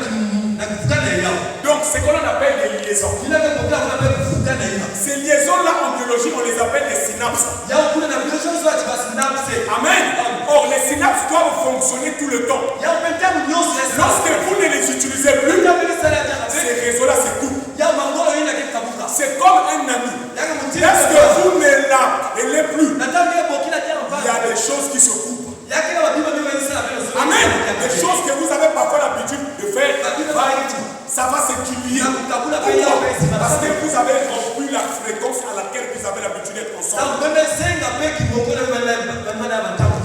na kufukana yao. Donc, ce que l'on appelle des liaisons. Kile kwa kuna kuna kufukana yao. Ces liaisons-là, en biologie, on les appelle des synapses. Yao kuna na biosho sio ati basi napse. Amen. Or, les synapses doivent fonctionner tout le temps. Yao penda mnyosi ya sasa. Lorsque vous ne les utilisez plus, Ndio bila sala ya ces réseaux-là se coupent. Yao mangolo yina kikabuka. C'est comme un ami. Yake mtira. Lorsque vous ne l'avez plus, Nataka bokina tena il y mbaya. a des choses qui se coupent. Yake na wabiba ndio wanasema bila sala. Amen. Des choses que vous avez parfois l'habitude de faire, ça va s'équilibrer. Pourquoi? Parce que vous avez rempli la fréquence à laquelle vous avez l'habitude d'être ensemble.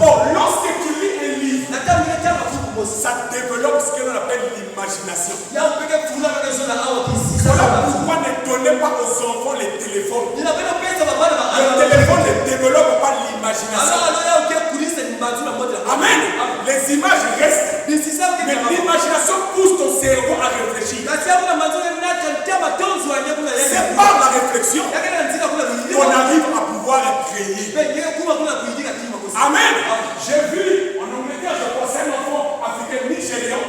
Or, lorsque tu lis un livre, ça développe ce que l'on appelle l'imagination. Voilà pourquoi ne donnez pas aux enfants les téléphones. Le téléphone ne développe pas l'imagination. Amen. Les images restent. Mais l'imagination pousse ton cerveau à réfléchir. C'est par la réflexion qu'on arrive à pouvoir créer. Amen. J'ai vu en Angleterre, je crois, c'est un enfant africain nigérian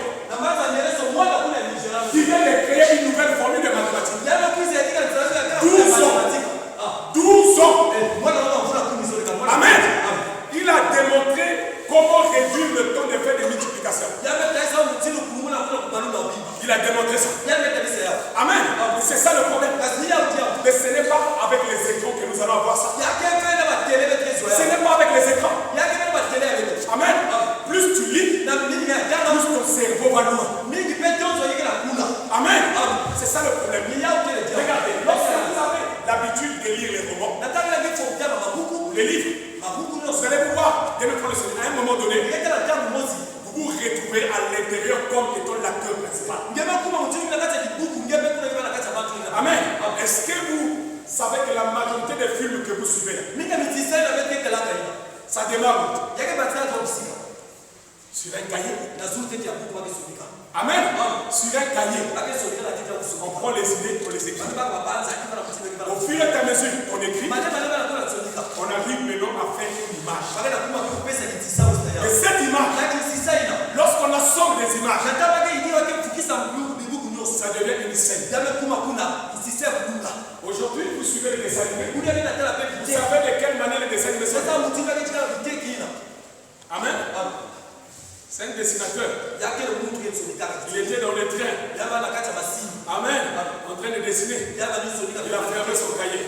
qui vient de créer une nouvelle formule de mathématiques. 12 ans. Amen. Il a démontré comment réduire le temps de faire des multiplications. Il a démontré ça. Amen. C'est ça le problème. Mais ce n'est pas avec les écrans que nous allons avoir ça. Ce n'est pas avec les écrans. Amen. Plus tu lis, plus ton cerveau va loin. Amen. C'est ça le problème. Regardez, lorsque vous avez l'habitude de lire les romans, les livres, vous allez pouvoir, à un moment donné, vous vous retrouvez à l'intérieur comme étant l'acteur principal. Amen. Est-ce que vous savez que la majorité des films que vous suivez, ça démarre sur un cahier? Amen. Sur un cahier, on prend les idées, on les écrit. Au fur et à mesure qu'on écrit, on arrive maintenant à faire une image. Et cette image, lorsqu'on assemble des images, ça devient une scène. Aujourd'hui, vous suivez les dessins animés. Vous savez de quelle manière les dessins animés sont? Amen. C'est un dessinateur. Il était dans le train. Amen. En train de dessiner. Il a fermé son cahier.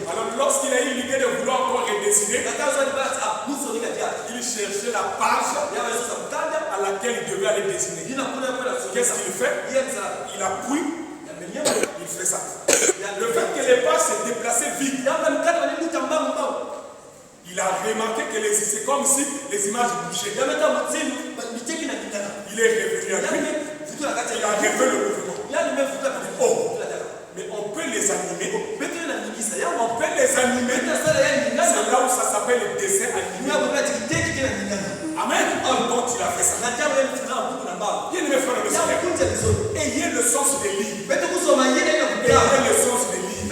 Alors lorsqu'il a eu l'idée de vouloir encore redessiner, il cherchait la page à laquelle il je vais aller désigner. Qu'est-ce qu'il fait? Il appuie, il fait ça. Le fait que les pas s'est déplacé vite, il a remarqué que c'est comme si les images bougeaient. Il est revenu à lui. Il a relevé le mouvement. Oh, mais on peut les animer. On peut les animer. C'est là où ça s'appelle le dessin animé. Amen. Quand il a fait ça. Bien aimé frère le Seigneur. Ayez le sens des livres. Ayez le sens des livres.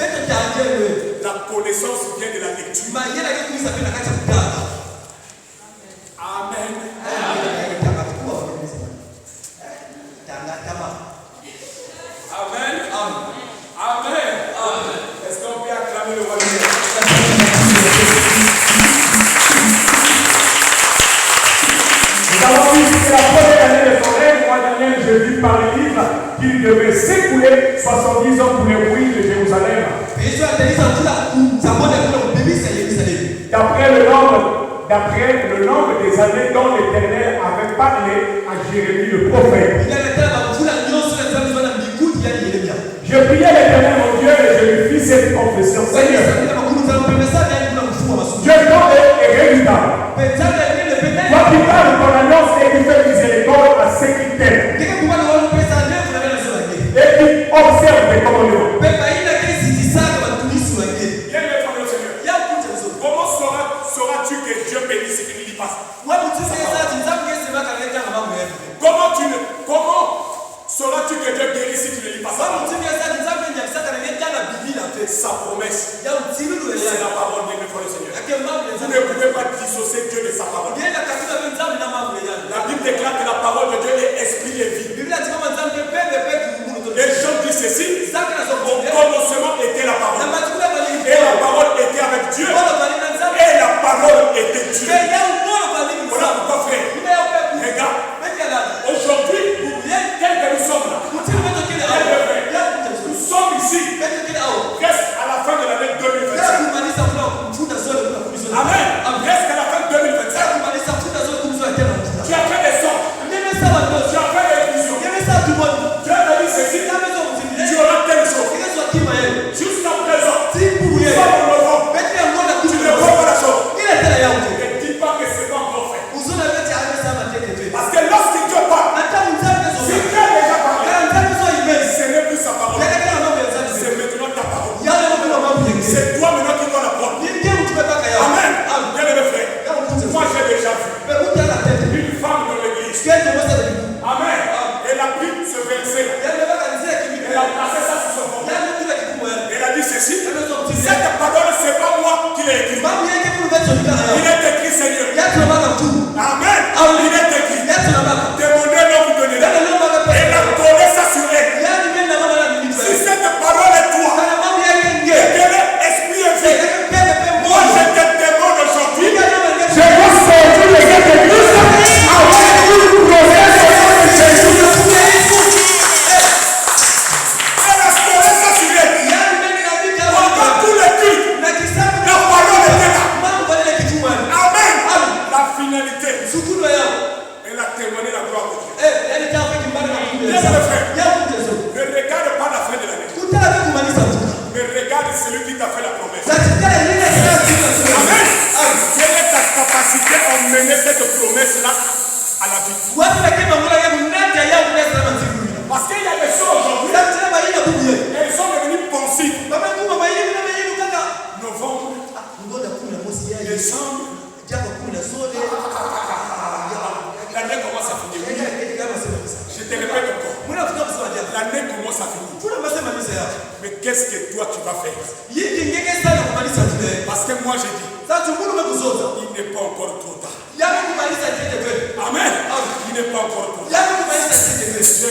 La connaissance vient de la lecture. Amen. Amen. Amen. Est-ce qu'on peut acclamer le roi de Dieu? Nous avons vu que c'est la première année de son règne. Moi, Daniel, je vis par le livre qu'il devait s'écouler 70 ans pour les ruines de Jérusalem. D'après le nombre des années dont l'Éternel avait parlé à Jérémie le prophète. Je priais l'Éternel mon Dieu et je lui fis cette confession. Seigneur, Dieu grand et redoutable. Toi qui parles ton annonce et qui fais miséricorde à ceux qui t'aiment. Et qui observe tes commandements. Comment sauras-tu que Dieu bénit ce qui ne lit pas? Comment sauras-tu que Dieu guérit si tu ne lis pas ça? Sa promesse, c'est la parole de notre Seigneur. Vous ne pouvez pas dissocier Dieu de sa parole. La Bible déclare que la parole de Dieu est esprit et vie. Les gens disent ceci: au commencement était la parole, et la parole était avec Dieu, et la parole était Dieu. Voilà pourquoi, frère, regarde, aujourd'hui, tel que nous sommes là, nous sommes ici presque à la fin de l'année 2025. Amen. Presque à la fin de 2025. Tu as fait des sons, tu as fait des visions. Dieu t'a dit ceci: tu auras telle chose. Jusqu'à présent, tu vas au novembre, tu ne vois pas la chose. Ne dis pas que c'est pas encore fait. Parce que lorsque Dieu parle, si Dieu a déjà parlé, ce n'est plus sa parole, c'est maintenant ta parole. C'est toi maintenant qui dois la prendre. Amen. Bien aimé frère, moi j'ai déjà vu une femme dans l'église. Amen. Elle a pris ce verset, elle a placé ça sur son ventre. Elle a dit ceci: cette parole, c'est pas moi qui l'ai écrit. Il est écrit, Seigneur. Amen. Il est écrit: demandez, l'on vous donnera. Elle a collé ça sur elle. Si cette parole est toi, et qu'elle est esprit et vie, moi je te demande aujourd'hui, Je veux sortir de cette église avec une promesse au nom de Jésus. elle a collé ça sur elle. Pendant tout le culte, la parole était là. Amen. La finalité, elle a témoigné la gloire de Dieu. Bien, mes frères, ne regarde pas la fin de l'année, mais regarde celui qui t'a fait la promesse. Amen. Quelle est ta capacité à mener cette promesse-là à la vie? Parce qu'il y a des choses aujourd'hui, elles sont devenues pensives. Novembre, décembre, l'année commence à finir. Je te répète encore, l'année commence à finir. Mais qu'est-ce que toi tu vas faire? Parce que moi j'ai dit, il n'est pas encore trop tard. Amen. Il n'est pas encore trop tard. Je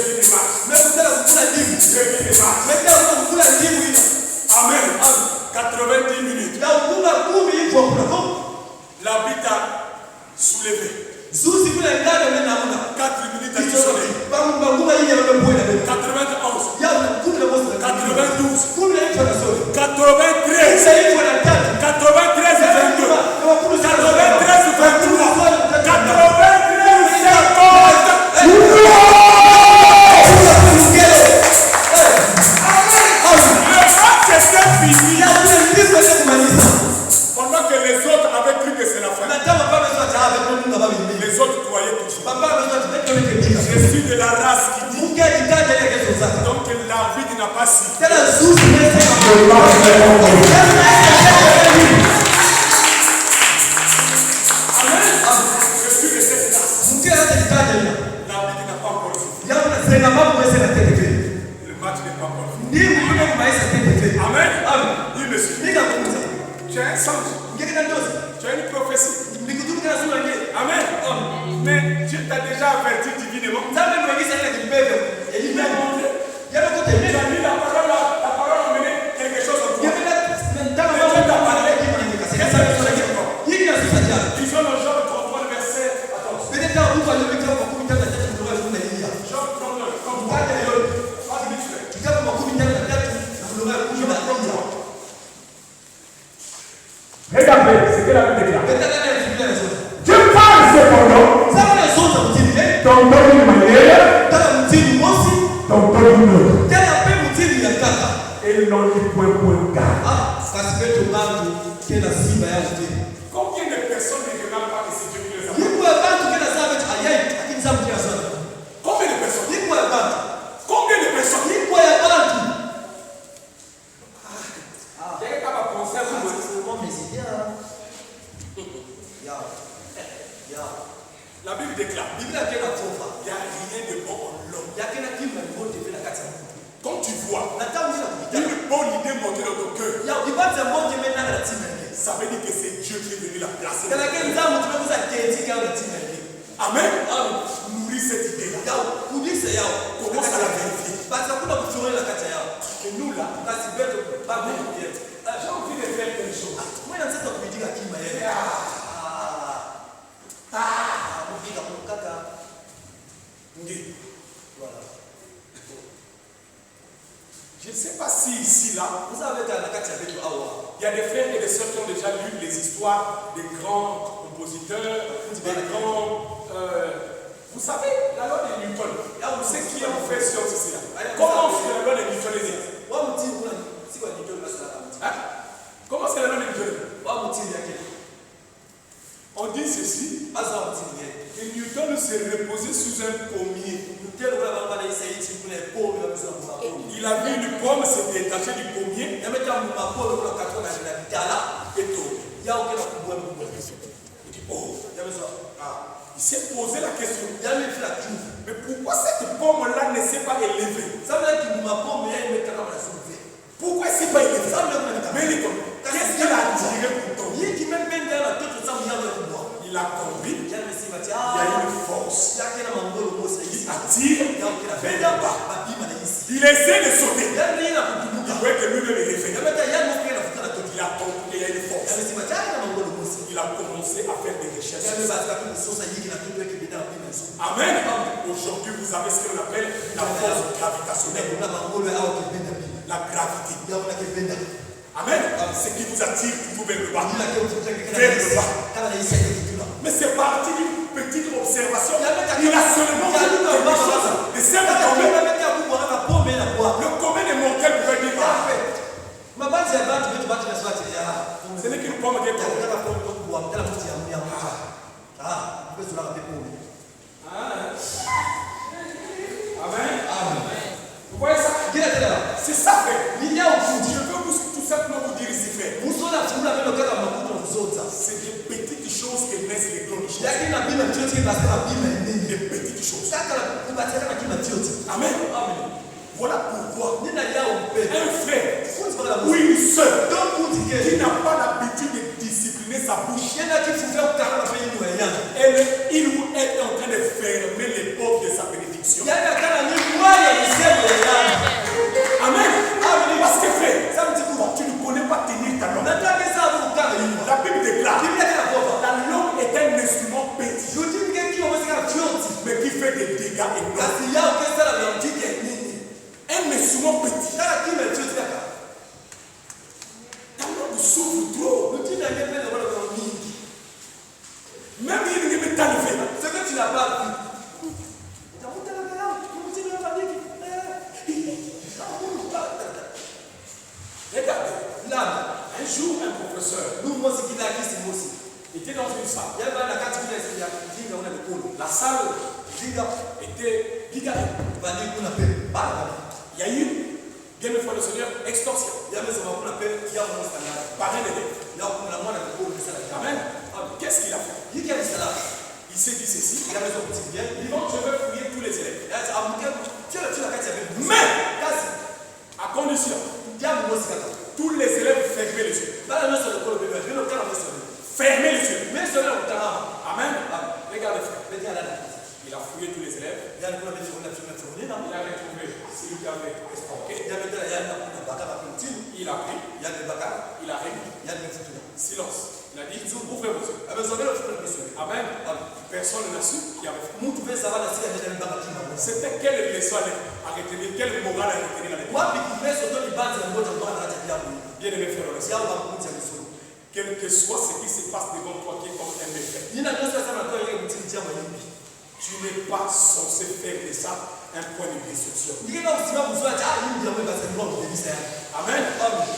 vis des marches. Amen. 90 minutes. L'arbitre a soulevé. 4 minutes à sonner. 91, 92, 93, 93 et 22, 93 et 23, 93 et 50. Je suis de la race qui dit. Mungu ajitaje ile kesho zake. Donc l'arbitre n'a pas sifflé. Tena Zuzi mesema. Je suis de cette race. Mungu ajitaje ile. L'arbitre n'a pas encore sifflé. Yaani nasema mambo yese na tete. Le match n'est pas encore fini. Ndiyo kuna maisha tete. Amen. Amen. Oui, monsieur. Nika kumza. Tu as un sens. Ngeke ndozi. Tu as une prophétie. Nikutuka na sura ngeke. Amen. Mais Dieu t'a déjà averti divinement. Nzambe mwingine ile kibebe. Elimu monte. Yale kote Tu mimi. as mis la parole a mené quelque chose en toi. Ngeke na ndama mambo ya parole kima ngeke. Sasa sura ngeke. Hii ni sura jana. Disons le Job 33 verset. Attends. Peut-être à vous aller avec vous comme tata tata ndio wale mnalia. Job 39. Comme Kwa hiyo vas-y vite fait. kitabu makumi tatu na tatu na kulora kumi na moja. Regardez ce que la Bible déclare. Peut-être à la Biblia inasema. Dieu parle cependant, Sasa na sonza mtini tantôt d'une manière, tana mtini mosi tantôt d'une autre. tena pe mtini ya kaka. Et non du point car. Ah, kasi beto bantu kena simba ya mtini. Combien de personnes ne regardent pas que c'est Dieu qui les a fait? Yiko ya bantu kena sabe ayai lakini sabe kia sana. Combien de personnes? Yiko ya bantu. Combien de personnes? Yiko ya bantu. Quelqu'un va penser à vous. La Bible déclare, il n'y a rien de bon en l'homme. Quand tu vois une bonne idée monter dans ton cœur, ça veut dire que c'est Dieu qui est venu la placer. Amen. Nourris cette idée-là. Commence à la vérifier. Et nous là, j'ai envie de faire quelque chose. Je ne sais pas si ici là, il y a des frères et des sœurs qui ont déjà lu les histoires des grands compositeurs, des grands. Vous savez, la loi de Newton. Vous savez qui a fait science ici là? Comment c'est la loi de Newton? Comment c'est la loi de Newton? On dit ceci. Que Newton se reposait sous un pommier. Il a vu une pomme se détacher du pommier et tomber. Il dit, oh, il s'est posé la question. Mais pourquoi cette pomme-là ne s'est pas élevée? Pourquoi elle ne s'est pas élevée? Mais qu'est-ce qu'il a tiré pour tomber? Il a compris. Il y a une force qui attire vers le bas. Il essaie de sauter. Il voit que lui-même est réveillé. Il a compris qu'il y a une force. Il a commencé à faire des recherches. Amen. Aujourd'hui, vous avez ce qu'on appelle la force gravitationnelle. La gravité. Amen. Ce qui vous attire toujours vers le bas. Vers le bas. Mais c'est parti d'une petite observation. Il a seulement vu quelque chose. Et c'est le commun des mortels pouvait dire ce n'est qu'une pomme qui est tombée. Amen. Vous voyez ça? C'est ça, frère. Je veux tout simplement vous dire ici, frère. C'est des petites choses qui naissent les grandes choses. Des petites choses. Amen. Voilà pourquoi un frère ou une soeur qui n'a pas l'habitude de discipliner sa bouche, il ou elle est en train de fermer les portes de sa bénédiction. Amen. Parce que frère, tu ne connais pas tenir ta langue. La Bible déclare la langue est un instrument petit, mais qui fait des dégâts énormes. Un instrument petit. Ta langue souffre trop. Même il ne peut t'enlever. Ce que tu n'as pas vu. Regardez, là, un jour, un professeur était dans une salle. La salle était a rien. Il y a eu, bien une fois le Seigneur, extorsion. Par un élève. Amen. Qu'est-ce qu'il a fait? Il s'est dit ceci. Il dit, je vais fouiller tous les élèves. Mais, à condition, tous les élèves fermez les yeux. Fermez les yeux. Amen. Regardez, frère. Il a fouillé tous les élèves. Il a retrouvé celui qui avait estorqué. Il a pris. Il a remis. Silence. Il a dit, ouvrez vos yeux. Amen. Personne n'a su qui avait fait. C'était quelle leçon à retenir, quelle morale à retenir à l'époque. Bien aimé frère, quel que soit ce qui se passe devant toi qui est comme un méfait, tu n'es pas censé faire de ça un point de destruction. Amen.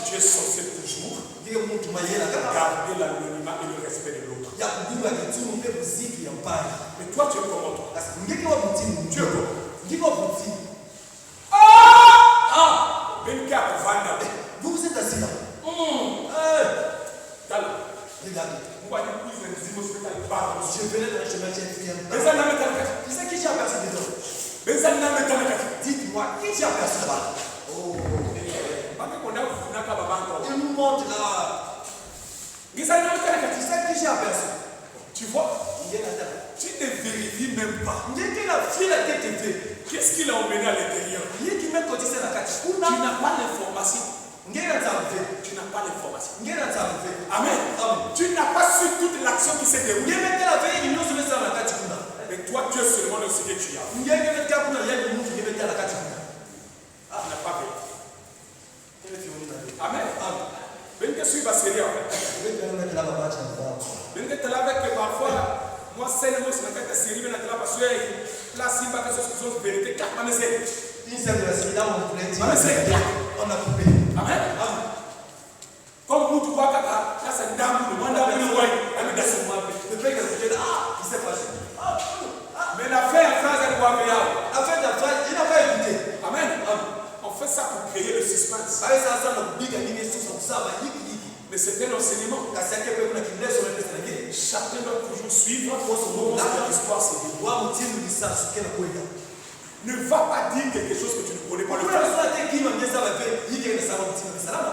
Tu es censé toujours garder l'anonymat et le respect de l'autre. Mais toi, tu es comment toi? Tu es comment? Vous êtes assis là. Je venais dans le chemin, j'ai fait un pas. Tu sais qui j'ai aperçu dedans? Dites-moi, qui j'ai aperçu là-bas? Oh. Il nous montre là. Tu sais qui j'ai aperçu? Tu vois? Il est là. Tu ne vérifies même pas. Qu'est-ce qu'il a emmené à l'intérieur? Tu n'as pas l'information. Tu n'as pas l'information. Amen. Tu n'as pas su toute l'action qui s'est déroulée. Mais toi, tu es seulement le ce que tu as. Tu n'as pas vu. Amen. Ben que suis pas sérieux. Ben que tu l'as avec parfois. Moi, c'est le mot sur la tête de série, mais la parce que la simba que ce sont vérité, car on essaie. On a coupé. Amen. Comme vous, tu vois, là, c'est une dame, le mandat de l'Ouai, elle me descend. Le fait qu'elle se dit, il s'est fâché. Mais la fin, la phrase, elle doit venir. La fin de la phrase, il n'a pas écouté. Amen. On fait ça pour créer le suspense. Mais c'est un enseignement. Chacun doit toujours suivre l'histoire se déroule. Ne va pas dire quelque chose que tu ne connais pas le faire.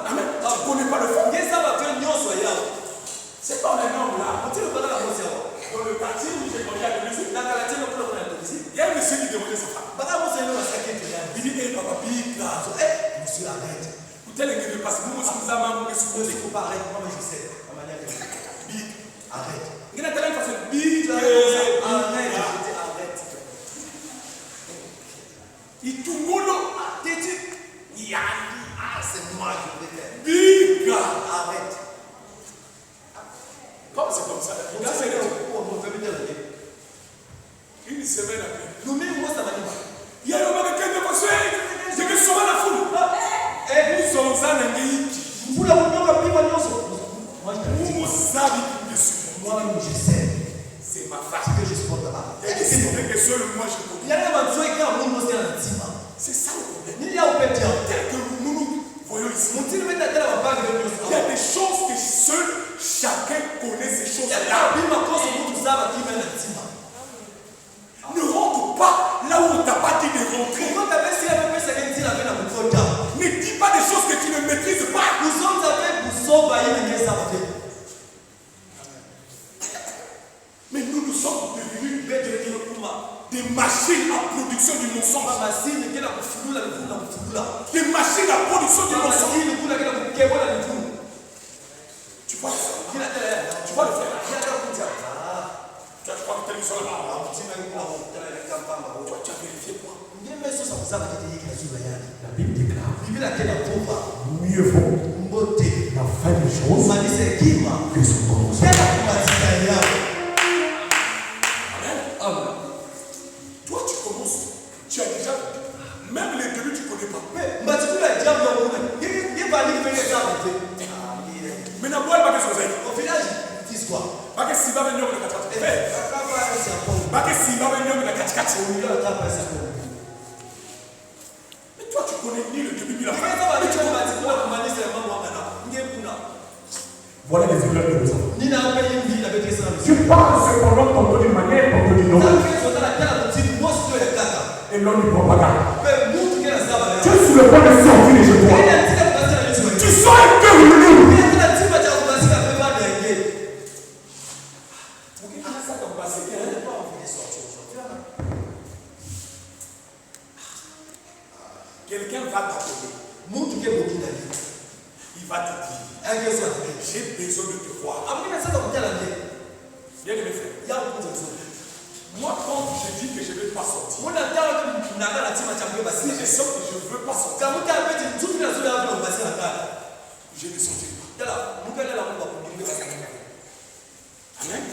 Amen. Tu ne connais pas le faire. C'est pas un homme là. Dans le quartier où j'ai connu la musique, il y a un monsieur qui demandait sa femme. Il dit, papa, monsieur, arrête. Vous êtes les parce que vous me sommes amants, vous ne faut pas arrêter. Moi, je sais. Big. Arrête. Il y a tellement de façon. Big. Arrête. Il tout mono. T'es-tu? C'est moi qui vais faire. Big. Arrête. Comme c'est comme ça. Une semaine après. Nous-mêmes, moi, ça va dire. Il y a un moment de quelqu'un de conseil. C'est que souvent la foule. Nous sommes en Anguille. Vous l'avez mis à plus mal. Vous savez dessus. Moi-même, je sais. C'est ma face. Que je supporte là-bas. C'est que seul moi je connais. Il y a un besoin qui a un monde qui est un petit. C'est ça le problème. Il y a un peu de temps. Tel que nous voyons ici. Il y a des choses que seul chacun connaît ces choses-là. Ne rentre pas là où on t'a pas dit de rentrer. Ne dis pas des choses que tu ne maîtrises pas. Mais nous sommes devenus des machines à production du mensonge. Des machines à production du mensonge. Tu vois le faire. Tu vois le faire. Tu crois que tu es sur le bas. Tu as vérifié quoi? La Bible déclare mieux vaut la fin des choses que son commencement. Amen. Toi, tu commences. Tu as déjà. Même les débuts, tu ne connais pas. Mais n'a pas de choses. Au village, ils disent quoi? Pas que si va venir le 4. Pas que si va venir le 4. souviens de ça. Nina ape yimbi na bete sana. Tu parles cependant tantôt d'une manière, tantôt d'une autre. Et l'on ne propagande. Tu es sur le point de sortir de chez toi. Tu sors un peu lourd. Quelqu'un va t'appeler. Il va te dire, j'ai besoin de te voir. Bien aimé frère, moi quand je dis que je ne vais pas sortir, je sens que je ne veux pas sortir. Je ne sortirai pas. Amen.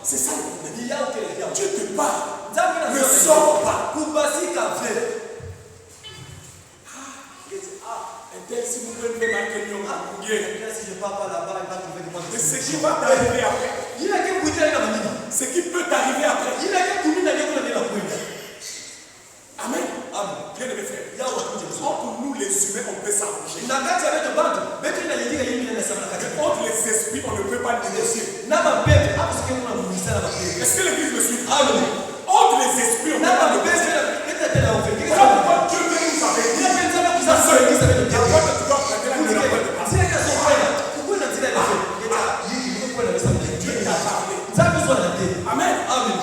C'est ça le problème. Dieu te parle. Ne sors pas. Si vous pouvez me marquer si je ne pars pas là-bas, il va trouver des moyens. Ce qui va t'arriver après. Ce qui peut t'arriver après. Amen. Bien aimé frère. Entre nous les humains, on peut s'arranger. Entre les esprits, on ne peut pas négocier. Est-ce que l'église me suit? Entre les esprits, on ne peut pas négocier. Voilà pourquoi Dieu veut nous avertir. Amen. Amen.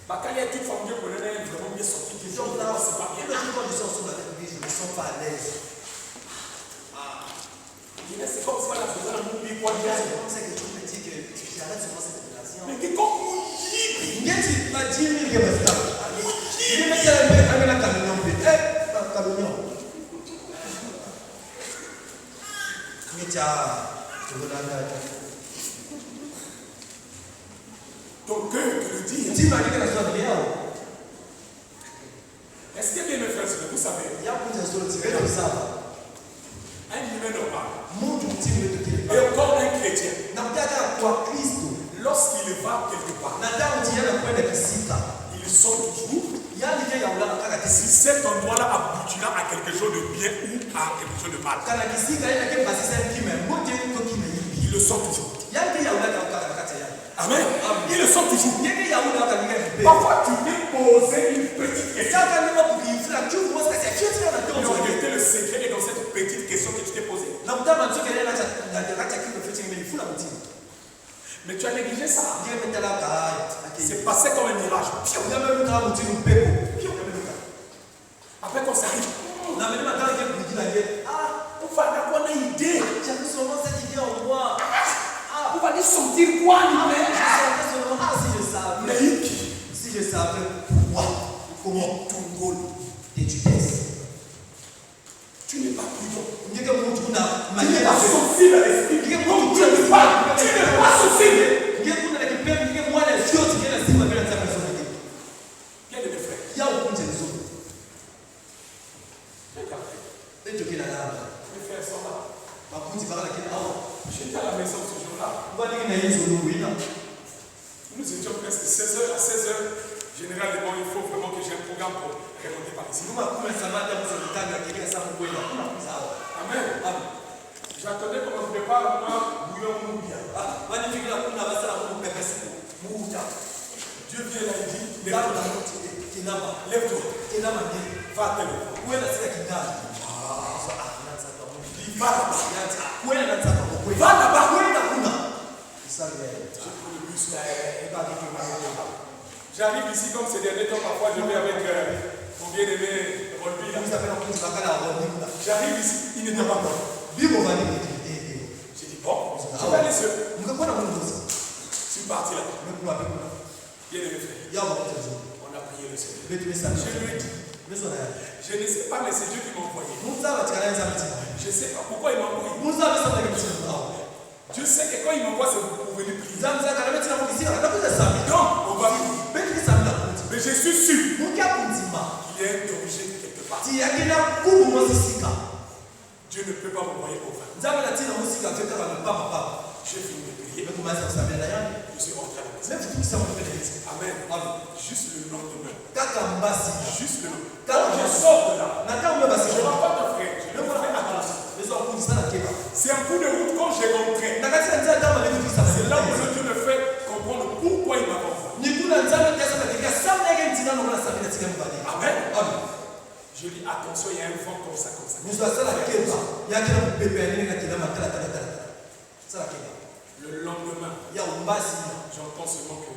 Bakalia toute femme Dieu connaît vraiment bien sorti des gens là, c'est pas bien. Je me sens pas à l'aise. C'est comme ça la faisant la mouille quoi dire. C'est comme ça que tu me dis que j'arrête sur cette relation. Mais que comme mouille. Ngeti ma jimi ke basta. Il me dit la camion pe. Camion. Ngeta tu regardes. Ton cœur te le dit. Est-ce que bien mes frères, vous savez, un humain normal et encore un chrétien, lorsqu'il va quelque part, il sort toujours. Si cet endroit-là aboutira à quelque chose de bien ou à quelque chose de mal, il le sort toujours. Amen. Il le sent toujours. Parfois, tu peux poser une petite question. En réalité, le secret est dans cette petite question que tu t'es posée. Mais tu as négligé ça. C'est passé comme un mirage. Après qu'on s'arrive, on va avoir une idée. Cette idée en moi. Vous allez sentir quoi, mais si je savais pourquoi, comment ton rôle et tu baisses. Tu n'es pas prudent. Tu n'es pas sensible à l'esprit. Tu n'es pas sensible. Bien de mes frères. Il y a aucune raison. Mes frères sont là. J'étais à la maison ce jour-là. Nous étions presque 16h à 16h. Généralement, il faut vraiment que j'ai un programme pour remonter par ici. Amen. J'attendais qu'on me prépare un bouillon moubia. Dieu vient là et dit, lève-toi. Va à tel va là-bas. J'arrive ici comme ces derniers temps, parfois je vais avec mon bien-aimé Rolby. J'arrive ici, il n'était pas mort. J'ai dit bon, je vais aller seul. Je suis parti là. Bien-aimé frère, on a prié le Seigneur. Je lui ai dit, je ne sais pas, mais c'est Dieu qui m'a envoyé. Je ne sais pas pourquoi il m'a envoyé. Dieu sait que quand il m'envoie, c'est pour venir prier. Donc, on va prier. Mais je suis sûr qu'il y a un danger quelque part. Dieu ne peut pas m'envoyer au vin. J'ai fini de prier. Je suis rentré à la maison. Amen. Juste le lendemain. Juste le lendemain. Quand je sors de là, je ne vois pas ton frère. Je ne vois pas attention. C'est un coup de route quand j'ai rentré. Je dis attention, il y a un vent comme ça, comme ça. Le lendemain, j'entends seulement que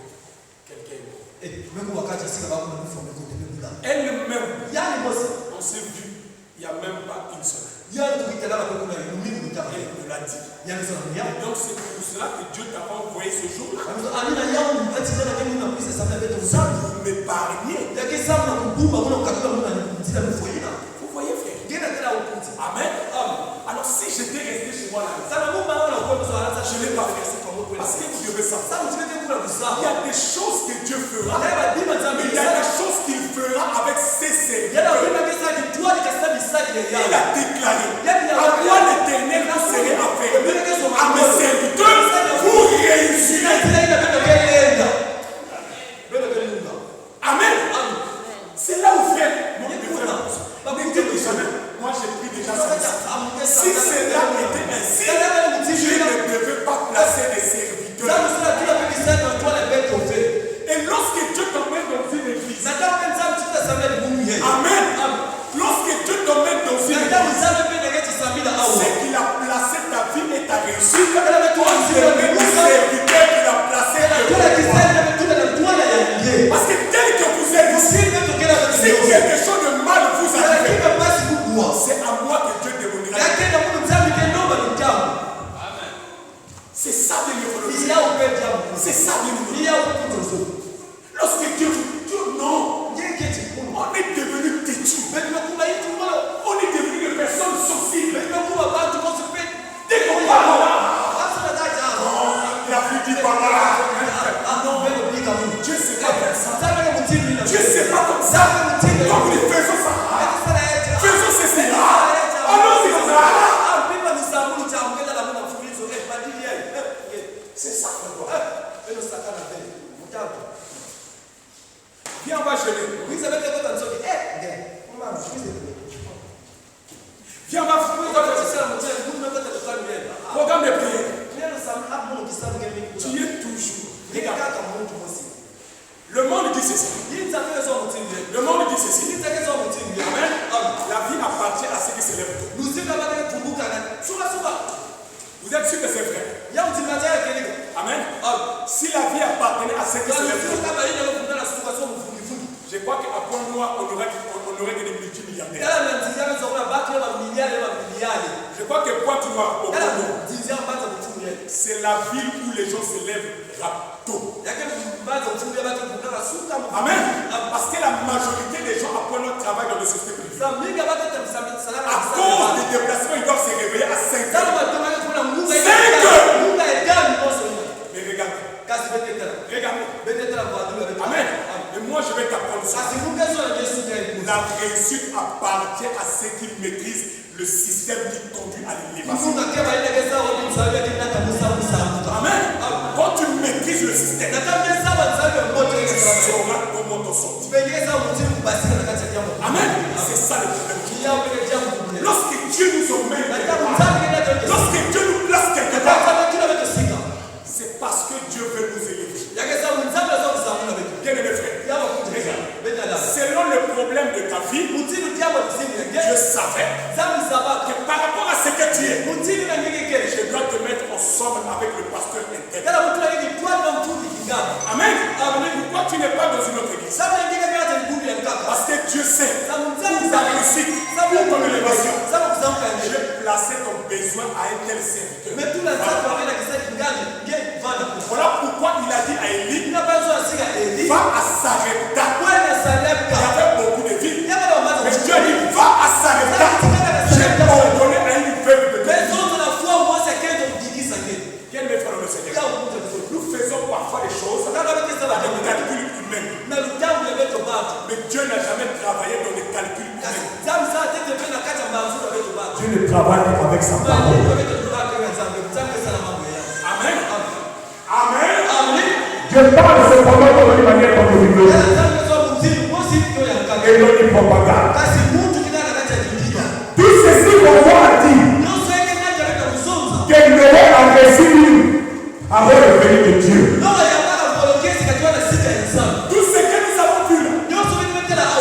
quelqu'un est mort. Elle-même, on s'est vu il n'y a même pas une semaine. Elle me l'a dit. Donc c'est pour cela que Dieu t'a pas envoyé ce jour-là. Vous m'épargnez. Vous voyez, frère. Amen. Alors si j'étais resté chez moi là, je ne l'ai pas fait. Parce que vous devez savoir. Il y a des choses que Dieu fera. Mais il y a des choses qu'il fera avec ses serviteurs. Il a déclaré: à moi l'Éternel vous serez affaire. À mes serviteurs, vous réussirez. Amen. C'est là où frère. Moi j'ai pris déjà ça. Si cela était ainsi, Dieu ne devait pas placer des serviteurs. Et lorsque Dieu t'emmène dans une église, amen. Lorsque Dieu t'emmène dans une église, c'est qu'il a placé ta vie et ta réussite. Il a placé parce que tel que vous êtes ici, si quelque chose de mal vous arrive, c'est à moi que Dieu demandera. C'est ça de l'évolution. C'est ça de l'évolution. Lorsque Dieu vous dit non, on est devenu têtu. On est devenu des personnes sensibles. Dès qu'on parle là, il a pu dire par là. Dieu c'est pas comme ça. Dieu c'est pas comme ça. Donc nous faisons ça. Faisons ceci là. Allons-y comme ça. C'est ça. Viens, on va jeûner. Viens, on va programme de prière. Tu es toujours. Regarde. Le monde dit ceci. Le monde dit ceci. Amen. La vie appartient à ceux qui se lèvent tôt. Vous êtes sûr que c'est vrai? Amen. Si la vie appartenait à ceux qui se lèvent tôt, je crois qu'à point noir, on aurait des multimilliardaires. Je crois que Pointe Noire, au Congo, c'est la ville où les gens se lèvent tôt. Amen. Parce que la majorité des gens à Pointe Noire travaillent dans le société privée. À cause des déplacements, ils doivent se réveiller à 5 heures. 5 heures. Mais regardez. Amen. Et moi je vais t'apprendre ça. La réussite appartient à ceux qui maîtrisent le système qui conduit à l'élévation. Amen. Quand tu maîtrises le système, tu sauras comment t'en sortir. Amen. C'est ça le problème. Lorsque Dieu nous emmène, lorsque Dieu nous place quelque part, c'est parce que Dieu veut nous élever. Bien aimé frère, selon le problème de ta vie, Dieu savait que par rapport à ce que tu es, je dois te mettre ensemble avec le pasteur interne. Amen. Pourquoi tu n'es pas dans une autre église? Parce que Dieu sait ta réussite, ton élévation. J'ai placé ton besoin à un tel serviteur. Voilà pourquoi il a dit à Élie, va à Sarepta. Il y avait beaucoup de villes. Mais Dieu a dit, va à Sarepta. J'ai ordonné à une veuve de Dieu. Quel maître dans le Seigneur? Nous faisons parfois des choses avec des calculs humains. Mais Dieu n'a jamais travaillé dans les calculs humains. Dieu ne travaille qu'avec sa parole. Amen. Amen. Je parle cependant de manière communautaire et non de propagande. Tout ceci qu'on voit dire qu'elle n'aurait agressé lui avant le venir de Dieu. Tout ce que nous avons vu là,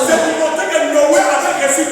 c'est pour montrer que Noé avait reçu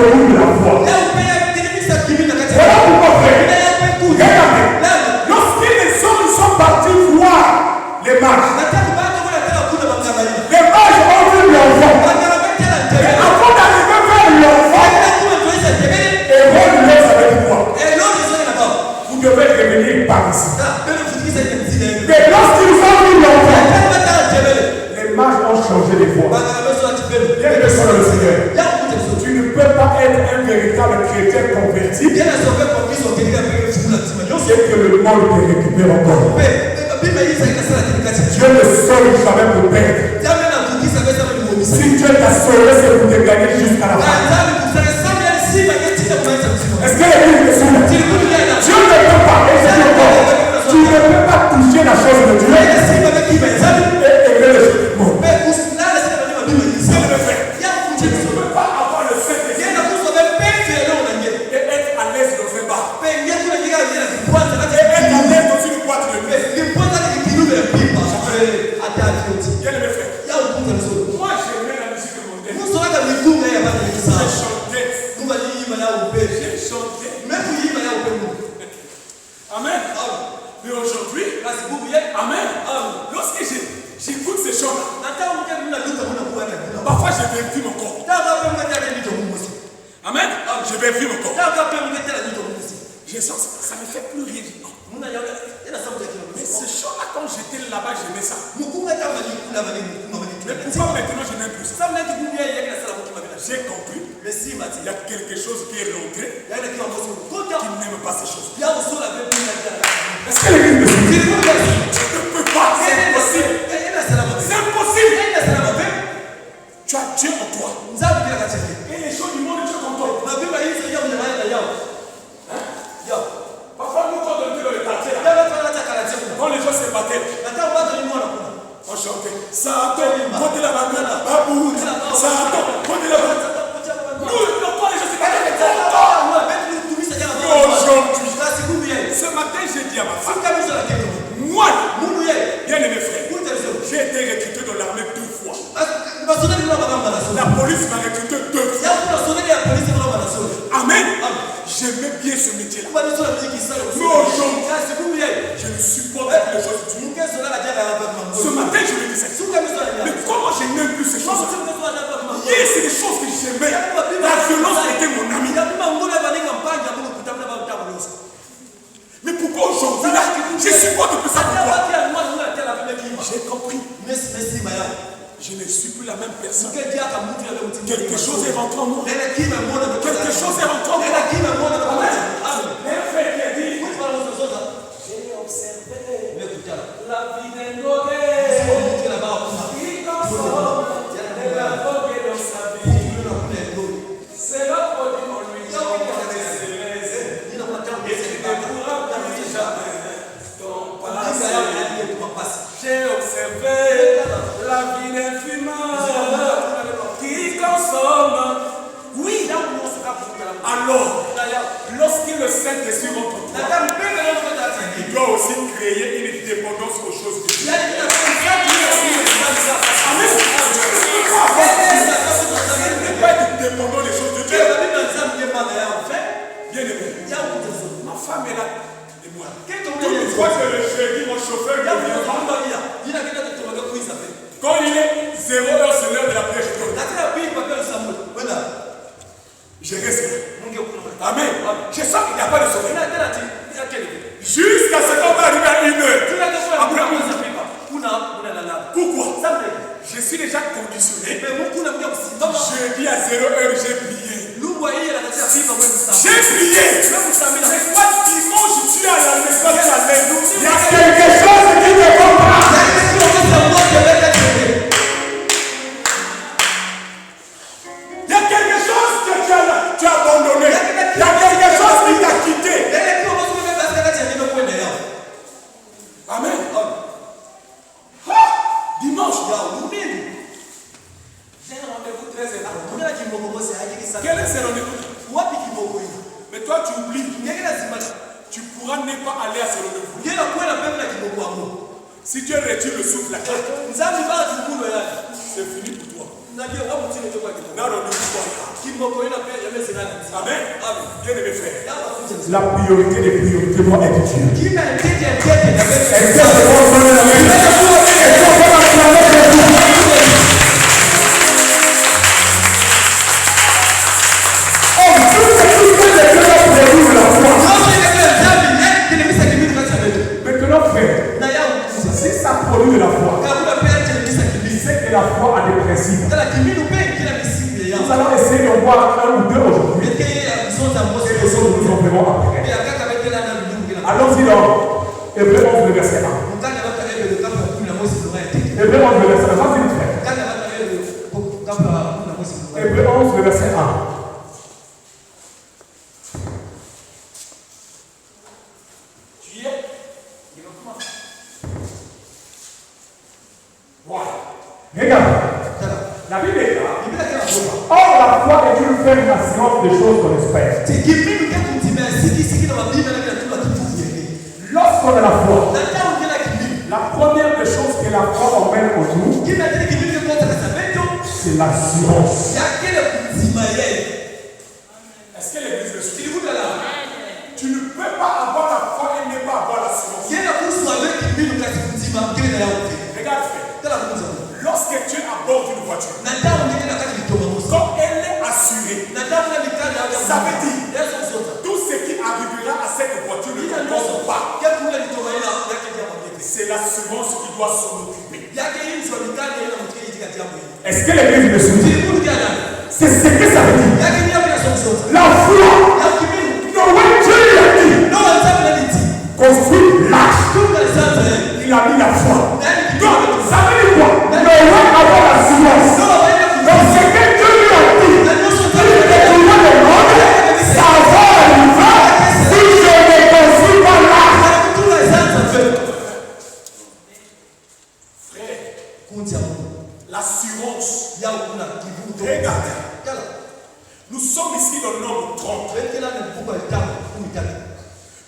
verrou de la foi. Voilà pourquoi, frère. Regardez. Lorsque les hommes sont partis voir les mages, les mages ont vu l'enfant. Mais avant d'arriver vers l'enfant, Hérode leur avait dit quoi? Vous devez revenir par ici. Mais lorsqu'ils ont vu l'enfant, les mages ont changé de voie. Bien que soit le Seigneur, tu ne peux pas être un véritable chrétien converti et que le monde te récupère encore. Dieu ne sauve jamais pour perdre. Si Dieu t'a sauvé, c'est pour te gagner jusqu'à la fin. Est-ce que l'église me suit? Dieu ne peut pas, et c'est encore, tu ne peux pas toucher la chose de Dieu et aimer les choses du monde. Tu ne peux pas avoir le Saint-Esprit et être à l'aise dans un bar. Et être à l'aise dans une boîte de nuit. Bien mes frères, moi j'aimais la musique mondaine. J'ai chanté. Amen. Mais aujourd'hui, amen. Lorsque j'écoute ces chants, parfois je vérifie mon corps. Amen. Je vérifie mon corps. Je sens ça me fait plus rire. Mais ce chant-là, quand j'étais là-bas, j'aimais ça. Mais pourquoi maintenant je n'aime plus ça? J'ai compris. Il y a quelque chose qui est rentré qui n'aime pas ces choses. Est-ce que l'église me suit? Je ne peux pas. C'est impossible. C'est impossible. Tu as Dieu en toi. Et les choses du monde, tu es content. Parfois, nous, quand on était dans le quartier, quand les gens se battaient, on chantait. Sato, côté la banane, babou, Sato, côté la banane. Nous, quand les gens se battaient, aujourd'hui, ce matin, j'ai dit à ma femme, moi, bien aimé frère, j'ai été recruté dans l'armée 2 fois. La police m'a recruté 2 fois. Amen. J'aimais bien ce métier-là. Mais aujourd'hui, je ne supporte pas les choses du monde. Ce matin, je me disais, mais comment je n'aime plus ces choses? Hier, c'est des choses que j'aimais. La violence était mon ami. Mais pourquoi aujourd'hui, là, je supporte plus ça pour toi? J'ai compris. Je ne suis plus la même personne. Quelque chose est rentré en moi. Quelque chose est rentré en moi. Un frère qui a dit, j'ai observé la vie d'un drogué qui consomme de la drogue dans sa vie. C'est là pour dire qu'on lui donne des célèbres. Et tu ne pourras plus jamais ton passé. J'ai observé la vie d'un fumeur qui consomme. Oui, alors, lorsque le Saint-Esprit rentre en toi, il doit aussi créer une dépendance aux choses de Dieu. Amen. Tu ne peux pas être dépendant des choses de Dieu. Bien aimé, ma femme est là. Et moi, une fois que le jeudi, mon chauffeur vient, quand il est 0 heure, c'est l'heure de la prière, je reste là. Amen. Je sens qu'il n'y a pas de sommeil. Jusqu'à ce qu'on va arriver à 1 heure. Après, pourquoi? Je suis déjà conditionné. Je dis à 0 heure, j'ai prié. J'ai prié. C'est pas dimanche, tu es à la maison, tu es à l'aise. Il y a quelque chose qui ne va pas. Il y a quelque chose que tu as abandonné. Il y a quelque chose qui t'a quitté. Amen. Dimanche, j'ai un rendez-vous très important. Quel est ce rendez-vous? Mais toi, tu oublies. Tu pourras ne pas aller à ce rendez-vous. Si Dieu retire le souffle, c'est fini pour toi. N'a rendez-vous Amen. Bien aimé frère. La priorité des priorités doit être Dieu. Qui m'a dit qu'il y a Est-ce que c'est bon, donner la main? Est-ce qu'on peut acclamer Dieu? Oh, tout ce que Dieu a prévu de la foi. Maintenant, frère, si ça produit de la foi, c'est que la foi a des principes. Nous allons essayer de voir un ou deux aujourd'hui. Et les autres nous en verrons après. Allons-y donc. Hébreux 11, le verset 1. Hébreux 11, le verset 1. Vas-y, frère. Hébreux 11, le verset 1. Regarde. La Bible est là. Or, la foi est une ferme assurance des choses qu'on espère. Lorsqu'on a la foi, la première des choses que la foi emmène en nous, c'est l'assurance. Est-ce que l'église le suit? Tu ne peux pas avoir la foi et ne pas avoir l'assurance. Regarde, frère. Lorsque tu abordes une voiture, quand elle est assurée, ça veut dire tout ce qui arrivera à cette voiture ne t'emporte pas. C'est l'assurance qui doit s'en occuper. Est-ce que l'église me suit? C'est ce que ça veut dire. La foi. Non, Dieu l'a dit. Construit l'arche. Il a mis la foi. Donc, ça veut dire quoi? Noé avoir l'assurance. Donc, ce que Dieu lui a dit, il est tout le monde, ça va arriver si je ne construis pas l'arche. Frère, l'assurance. Regarde. Nous sommes ici dans le nombre 30.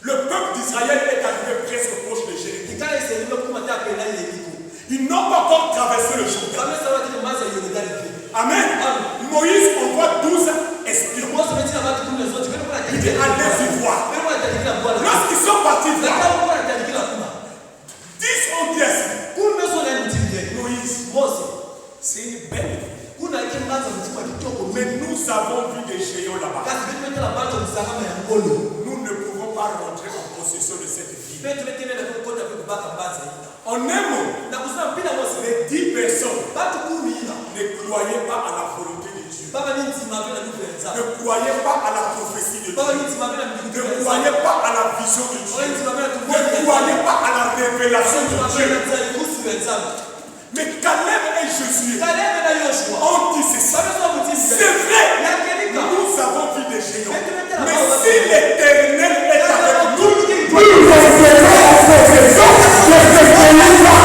Le peuple d'Israël est arrivé presque proche de Jéricho. Ils n'ont pas encore traversé le Jourdain. Amen. Moïse envoie 12 espions. Il dit allez-y voir. Lorsqu'ils sont partis voir, 10 ont dit ainsi. Moïse, c'est une belle vie. Mais nous avons vu des géants là-bas. Nous ne pouvons pas rentrer en possession de cette ville. En un mot, les 10 personnes ne croyaient pas à la volonté de Dieu. Ne croyaient pas à la prophétie de Dieu. Ne croyaient pas à la vision de Dieu. Ne croyaient pas à la révélation de Dieu. Mais Caleb et Josué ont dit ceci. C'est vrai, nous avons vu des géants. Mais si l'Éternel est avec nous, Nous serons en possession de ce pays-là.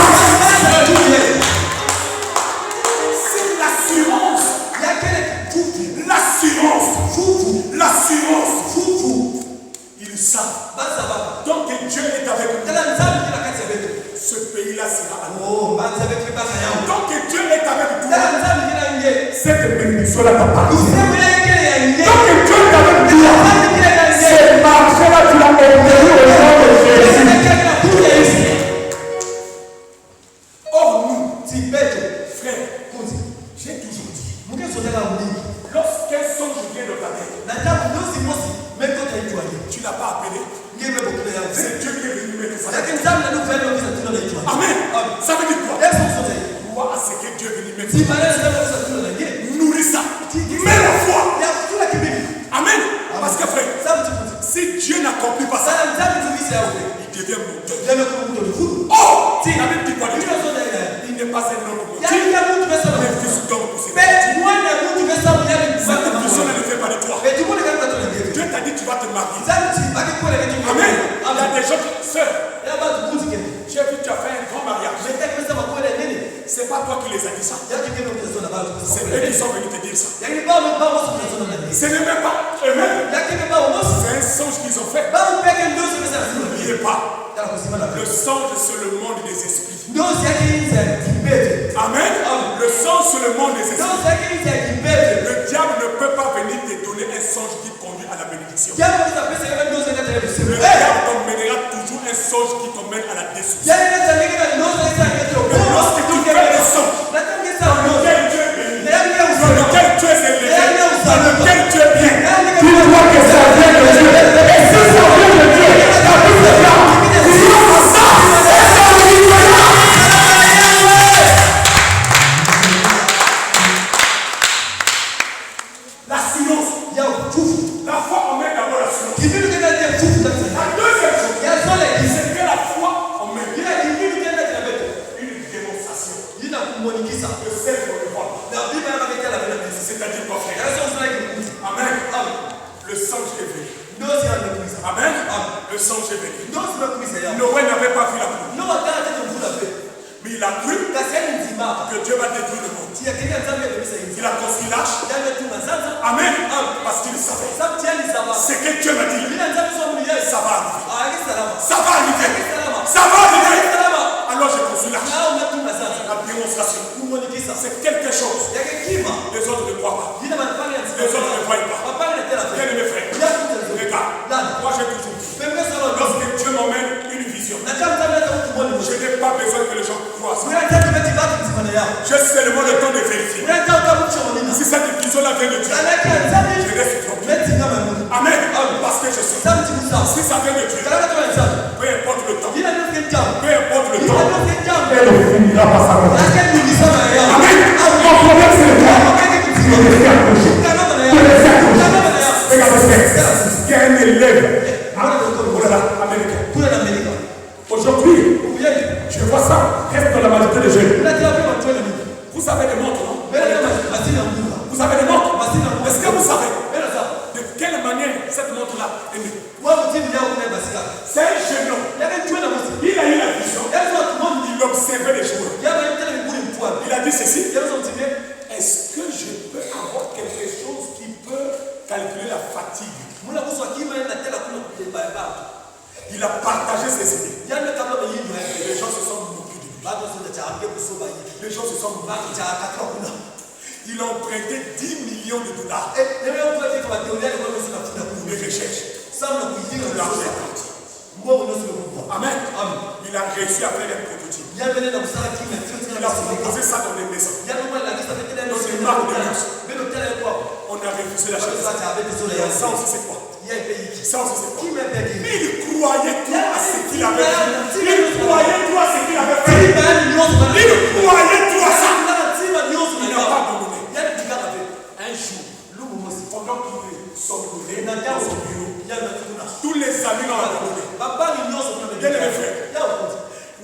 c'est l'assurance. L'assurance. Ils savent. Donc que Dieu est avec nous. Ce pays-là sera à nous. Donc que Dieu est avec toi. Cette bénédiction-là t'appartient. Vous savez qu'il y a Donc que Dieu est avec toi. C'est marché-là, tu l'as obtenu au nom de Jésus. Or nous, frère, j'ai toujours dit, lorsqu'un songe vient dans ta tête, tu n'as pas appelé. C'est Dieu qui est venu mettre ça. Amen. Ça veut dire quoi? Crois à ce que Dieu est venu mettre. Nourris ça. Mets la foi. Amen. Parce que frère, si Dieu n'accomplit pas ça, il devient monteur. Oh, la Bible dit quoi? Il n'est pas un homme pour dire. Il est fils d'homme pour se faire. Cette vision ne le fait pas de toi. Dieu t'a dit tu vas te marier. Amen. Il y a des gens qui, sœurs, j'ai vu tu as fait un grand mariage. C'est pas toi qui les as dit ça. C'est eux qui sont venus te dire ça. Ce n'est même pas eux-mêmes. C'est un songe qu'ils ont fait. N'oubliez pas. Le songe c'est le monde des esprits. Amen. Le songe c'est le monde des esprits. Le diable ne peut pas venir souci. Yaani hata ningine ndoto hizo ndio Mais lorsque tu fais le son, lakini sasa dans ndoto lequel tu es béni, yaani dans lequel tu es élevé, dans lequel tu es bien, Dis-toi que ça vient de Dieu. Et si ça vient de Dieu, la Bible déclare, grâce à ça, et ça lui donnera. la silence. ya utukufu La foi emmène d'abord la silence. kivipi kinaenda utukufu kabisa La deuxième chose, ya zole c'est que la foi emmène ila kivipi kinaenda kinabeta une démonstration ina kumuonikisa de celle qu'on ne voit pas. na bibi anabekea la bila pesa C'est-à-dire quoi, frère? yaani sio sana kitu Amen. amen Le sang est venu. ndio si anakuisa Amen. Le sang est venu. ndio si anakuisa ya Noé n'avait pas vu la pluie, ndio wakati tena mvula pe mais il a cru kaseni nzima que Dieu va détruire le monde. tia kile nzambe kabisa hivi Il a construit l'arche. yaani tunaanza Amen. Parce qu'il savait. sababu tiani sawa Ce que Dieu m'a dit, bila nzambe sio mwenye ça va arriver. ah salama Ça va arriver. salama Ça va arriver. salama Alors j'ai construit l'arche. nao mtuna sasa La démonstration. kumuonikisa C'est quelque chose. yake kima Les autres ne croient pas. jina manufani ya Les autres ne croient pas. papa na tena Bien aimé frère, ya kutenzo regarde. Nani? Moi j'ai toujours dit, pembe sana lorsque Dieu m'emmène une vision, na kama nzambe hata mtu mmoja je n'ai pas besoin que les gens croient ça. kuna tatu beti baki mzimana yao J'ai seulement le temps de vérifier. kuna tatu kama mtu mmoja Si cette vision-là vient de Dieu, alaki nzambe je reste trompé. beti kama Mungu Amen. Parce que je sais. sababu timusa Si ça vient de Dieu, kana kama nzambe peu importe le temps, jina ndio kijambo peu importe le jina temps, ndio kijambo Elle finira par s'arrêter. yake ni sana yao Amen. Mon problème, c'est le temps. Je me fais accrocher. kana mana Je me fais yao accrocher. kana mana yao Regarde ce texte. Il y a un élève. oh là là, américain. kuna na Amerika Aujourd'hui, uyeni je vois ça. Reste dans la majorité des jeunes. kuna tatu kama tuone nini Vous avez des montres, non? mbele kama asili ya Mungu Vous avez des montres? asili ya Mungu Est-ce que vous savez mbele sasa de quelle manière cette montre-là est née? wao timu yao kuna basika C'est un jeune homme. yake tuone na Mungu Il a eu la vision. yake watu mmoja Il observait les joueurs. yaba tena miguu mtwani Il a dit ceci. yake mtimie Est-ce que je peux avoir quelque chose qui peut calculer la fatigue? muna kuswa kima na tena kuna kubeba Il a partagé ses idées. yale kabla bayini Et les gens se sont moqués de lui. bado sio cha amke kusoba hii Les gens se sont moqués. bado cha akatoa kuna Il a emprunté 10 millions de dollars leo kwa kitu wa teoria kwa mimi sina kuna pour des recherches. sana kuijenga na L'argent sasa est parti. mbona unasema Mungu Amen. amen Il a réussi à faire un prototype. yale ndio kusala kima sio Il tena a proposé ça dans les maisons. yale kwa la kisa tena ndio C'est une marque de luxe. bado tena kwa On a refusé la sasa chose. cha avec des oreilles Ça aussi c'est quoi? yeye pays Ça aussi c'est quoi? kima pedi Mais il croyait tout à ce qu'il avait fait. Il croyait tout à ce qu'il avait fait. kima ni yote Il croyait tout à ça. kima ni yote Il n'a pas abandonné. yale dikaka pe un jour lumu mosi Pendant qu'il somnolait na dans jambo son bureau, yale kuna tous les amis l'ont abandonné. baba ni yote kuna Bien aimé frère, yao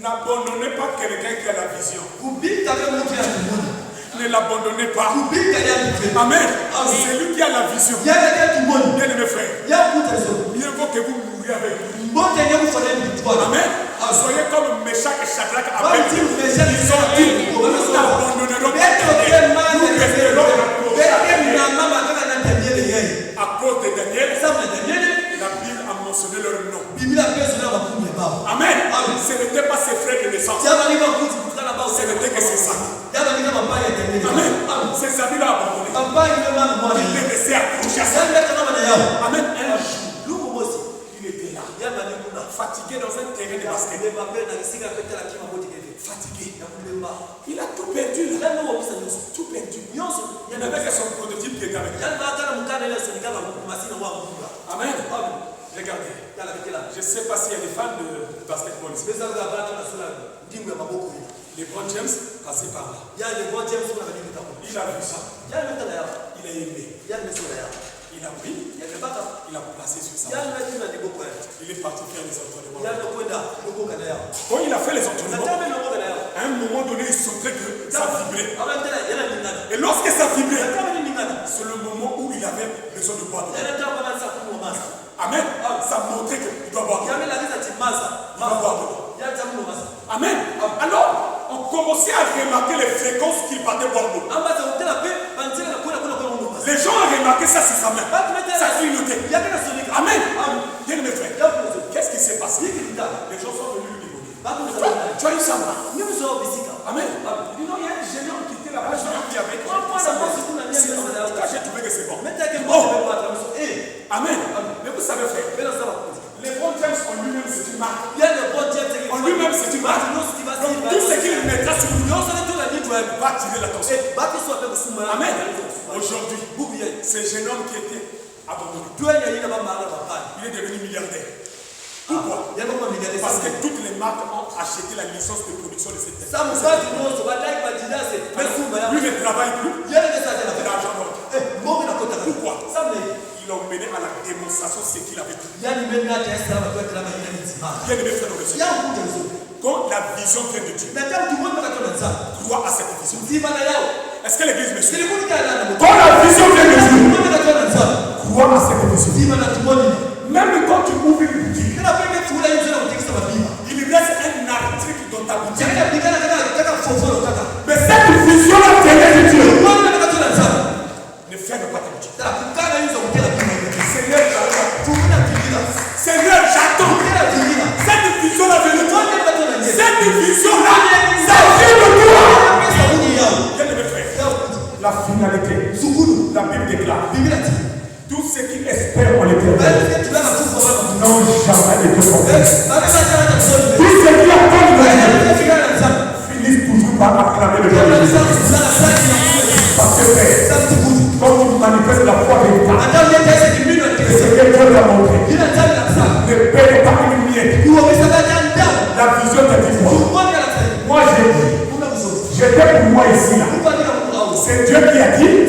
n'abandonnez pas quelqu'un qui a la vision. kubika kama mtu anamuona Ne l'abandonnez pas. kubika yale mtu Amen. C'est lui qui a la vision. yale kile tumboni Bien aimé frère, yao kutezo mieux vaut que vous mouriez avec lui. mmoja ndiye kufanya mtu Amen. Soyez comme Meshach et Shadrach avec Bati lui. Meshach et Ils ont dit, Shadrach, nous n'abandonnerons pas Beto Daniel. kema Nous resterons Beke accrochés na mama kama na Daniel yeye à cause de Daniel. sasa Daniel La Bible a mentionné leur nom. Biblia pesa na makundi baba Amen. Ce n'était pas ses frères de naissance. jaba ni makundi kutana baba Ce n'était que ses amis. jaba ni kama mbaya Daniel Amen. Ses amis l'ont abandonné. baba ni mama mwana Il est resté accroché à ça. sasa kama na yao Amen. Un jour, lumu mosi il était là, jaba ni kuna fatigué dans un terrain de basket. de baba na kisika pete la kima moti kete Fatigué. ya kulema Il a tout perdu là. yana wa musa nyuso Tout perdu. nyuso Il n'avait que son prototype qui était avec lui. yana kana mukana ile sonika ba masina wa Mungu Amen. amen Regardez. yala bikela Je ne sais pas s'il y a des fans de basketball ici. pesa za baba na sura ndimu ya maboko hii LeBron James passait par là. yale kwa James kuna bidii kitabu Il a vu ça. yale mtana yao Il a aimé. yale sura yao Il a pris. yale baka Il a placé sur ça. yale tuna ni boko yao Il est parti faire des entraînements. yale kwenda boko kana yao Quand il a fait les na entraînements, tabe na boko kana yao à un moment donné, il sentait que ça vibrait. ama tena yale ni nani Et lorsque ça na vibrait, tabe ni nani c'est le moment où il avait besoin de boire de l'eau. yale tabe na sa kumu masa Amen. Ça montrait qu'il doit boire de l'eau. yale la kisa timaza Il doit boire de l'eau. yale tabu masa Amen. Alors, on commençait à remarquer les fréquences qu'il partait boire de l'eau. amba za utela pe banzela na kuna mungu masa Les gens ont remarqué ça sur sa main. Ça clignotait. yale na sonika Amen. amen Bien mes frères, yale qu'est-ce qui s'est passé? yiki kita Les gens sont venus lui demander. babu za Tu as eu ça, moi? ni mzo bisika Amen. Dis non, il y a un géant qui était là-bas. Je l'ai avec. Quand j'ai trouvé que c'est bon. Amen. Mais vous savez, frère, LeBron James en lui-même, c'est une marque. En lui-même, c'est une été abandonné. Tu as gagné là-bas, Il est devenu milliardaire. Pourquoi? Parce que toutes les marques ont acheté la licence de production de cette tête. Lui ne travaille plus. Il a l'argent mort. Pourquoi? Ils l'ont mené à la démonstration de ce qu'il avait dit. Bien aimé frère dans le Seigneur. Quand la vision vient de Dieu, crois à cette vision. Est-ce que l'église me suit? Quand la vision vient de Dieu, crois à cette vision. Même quand tu ouvres une boutique, il reste un article dans ta boutique. Mais cette vision-là vient de Dieu. Ne ferme pas ta boutique. Seigneur, j'attends. Cette vision-là vient de toi. Cette vision-là, ça vient de toi. Bien aimé frère, la finalité, la Bible déclare, tous ceux qui espèrent en l'éternel n'ont jamais été trompés. Tous ceux qui attendent de Dieu finissent toujours par acclamer le nom de Jésus. Parce que frère, quand tu manifestes la foi véritable, c'est ce que Dieu t'a montré. Ne perds pas une miette. La vision te dit quoi? Moi j'ai dit, j'étais pour moi ici là. C'est Dieu qui a dit.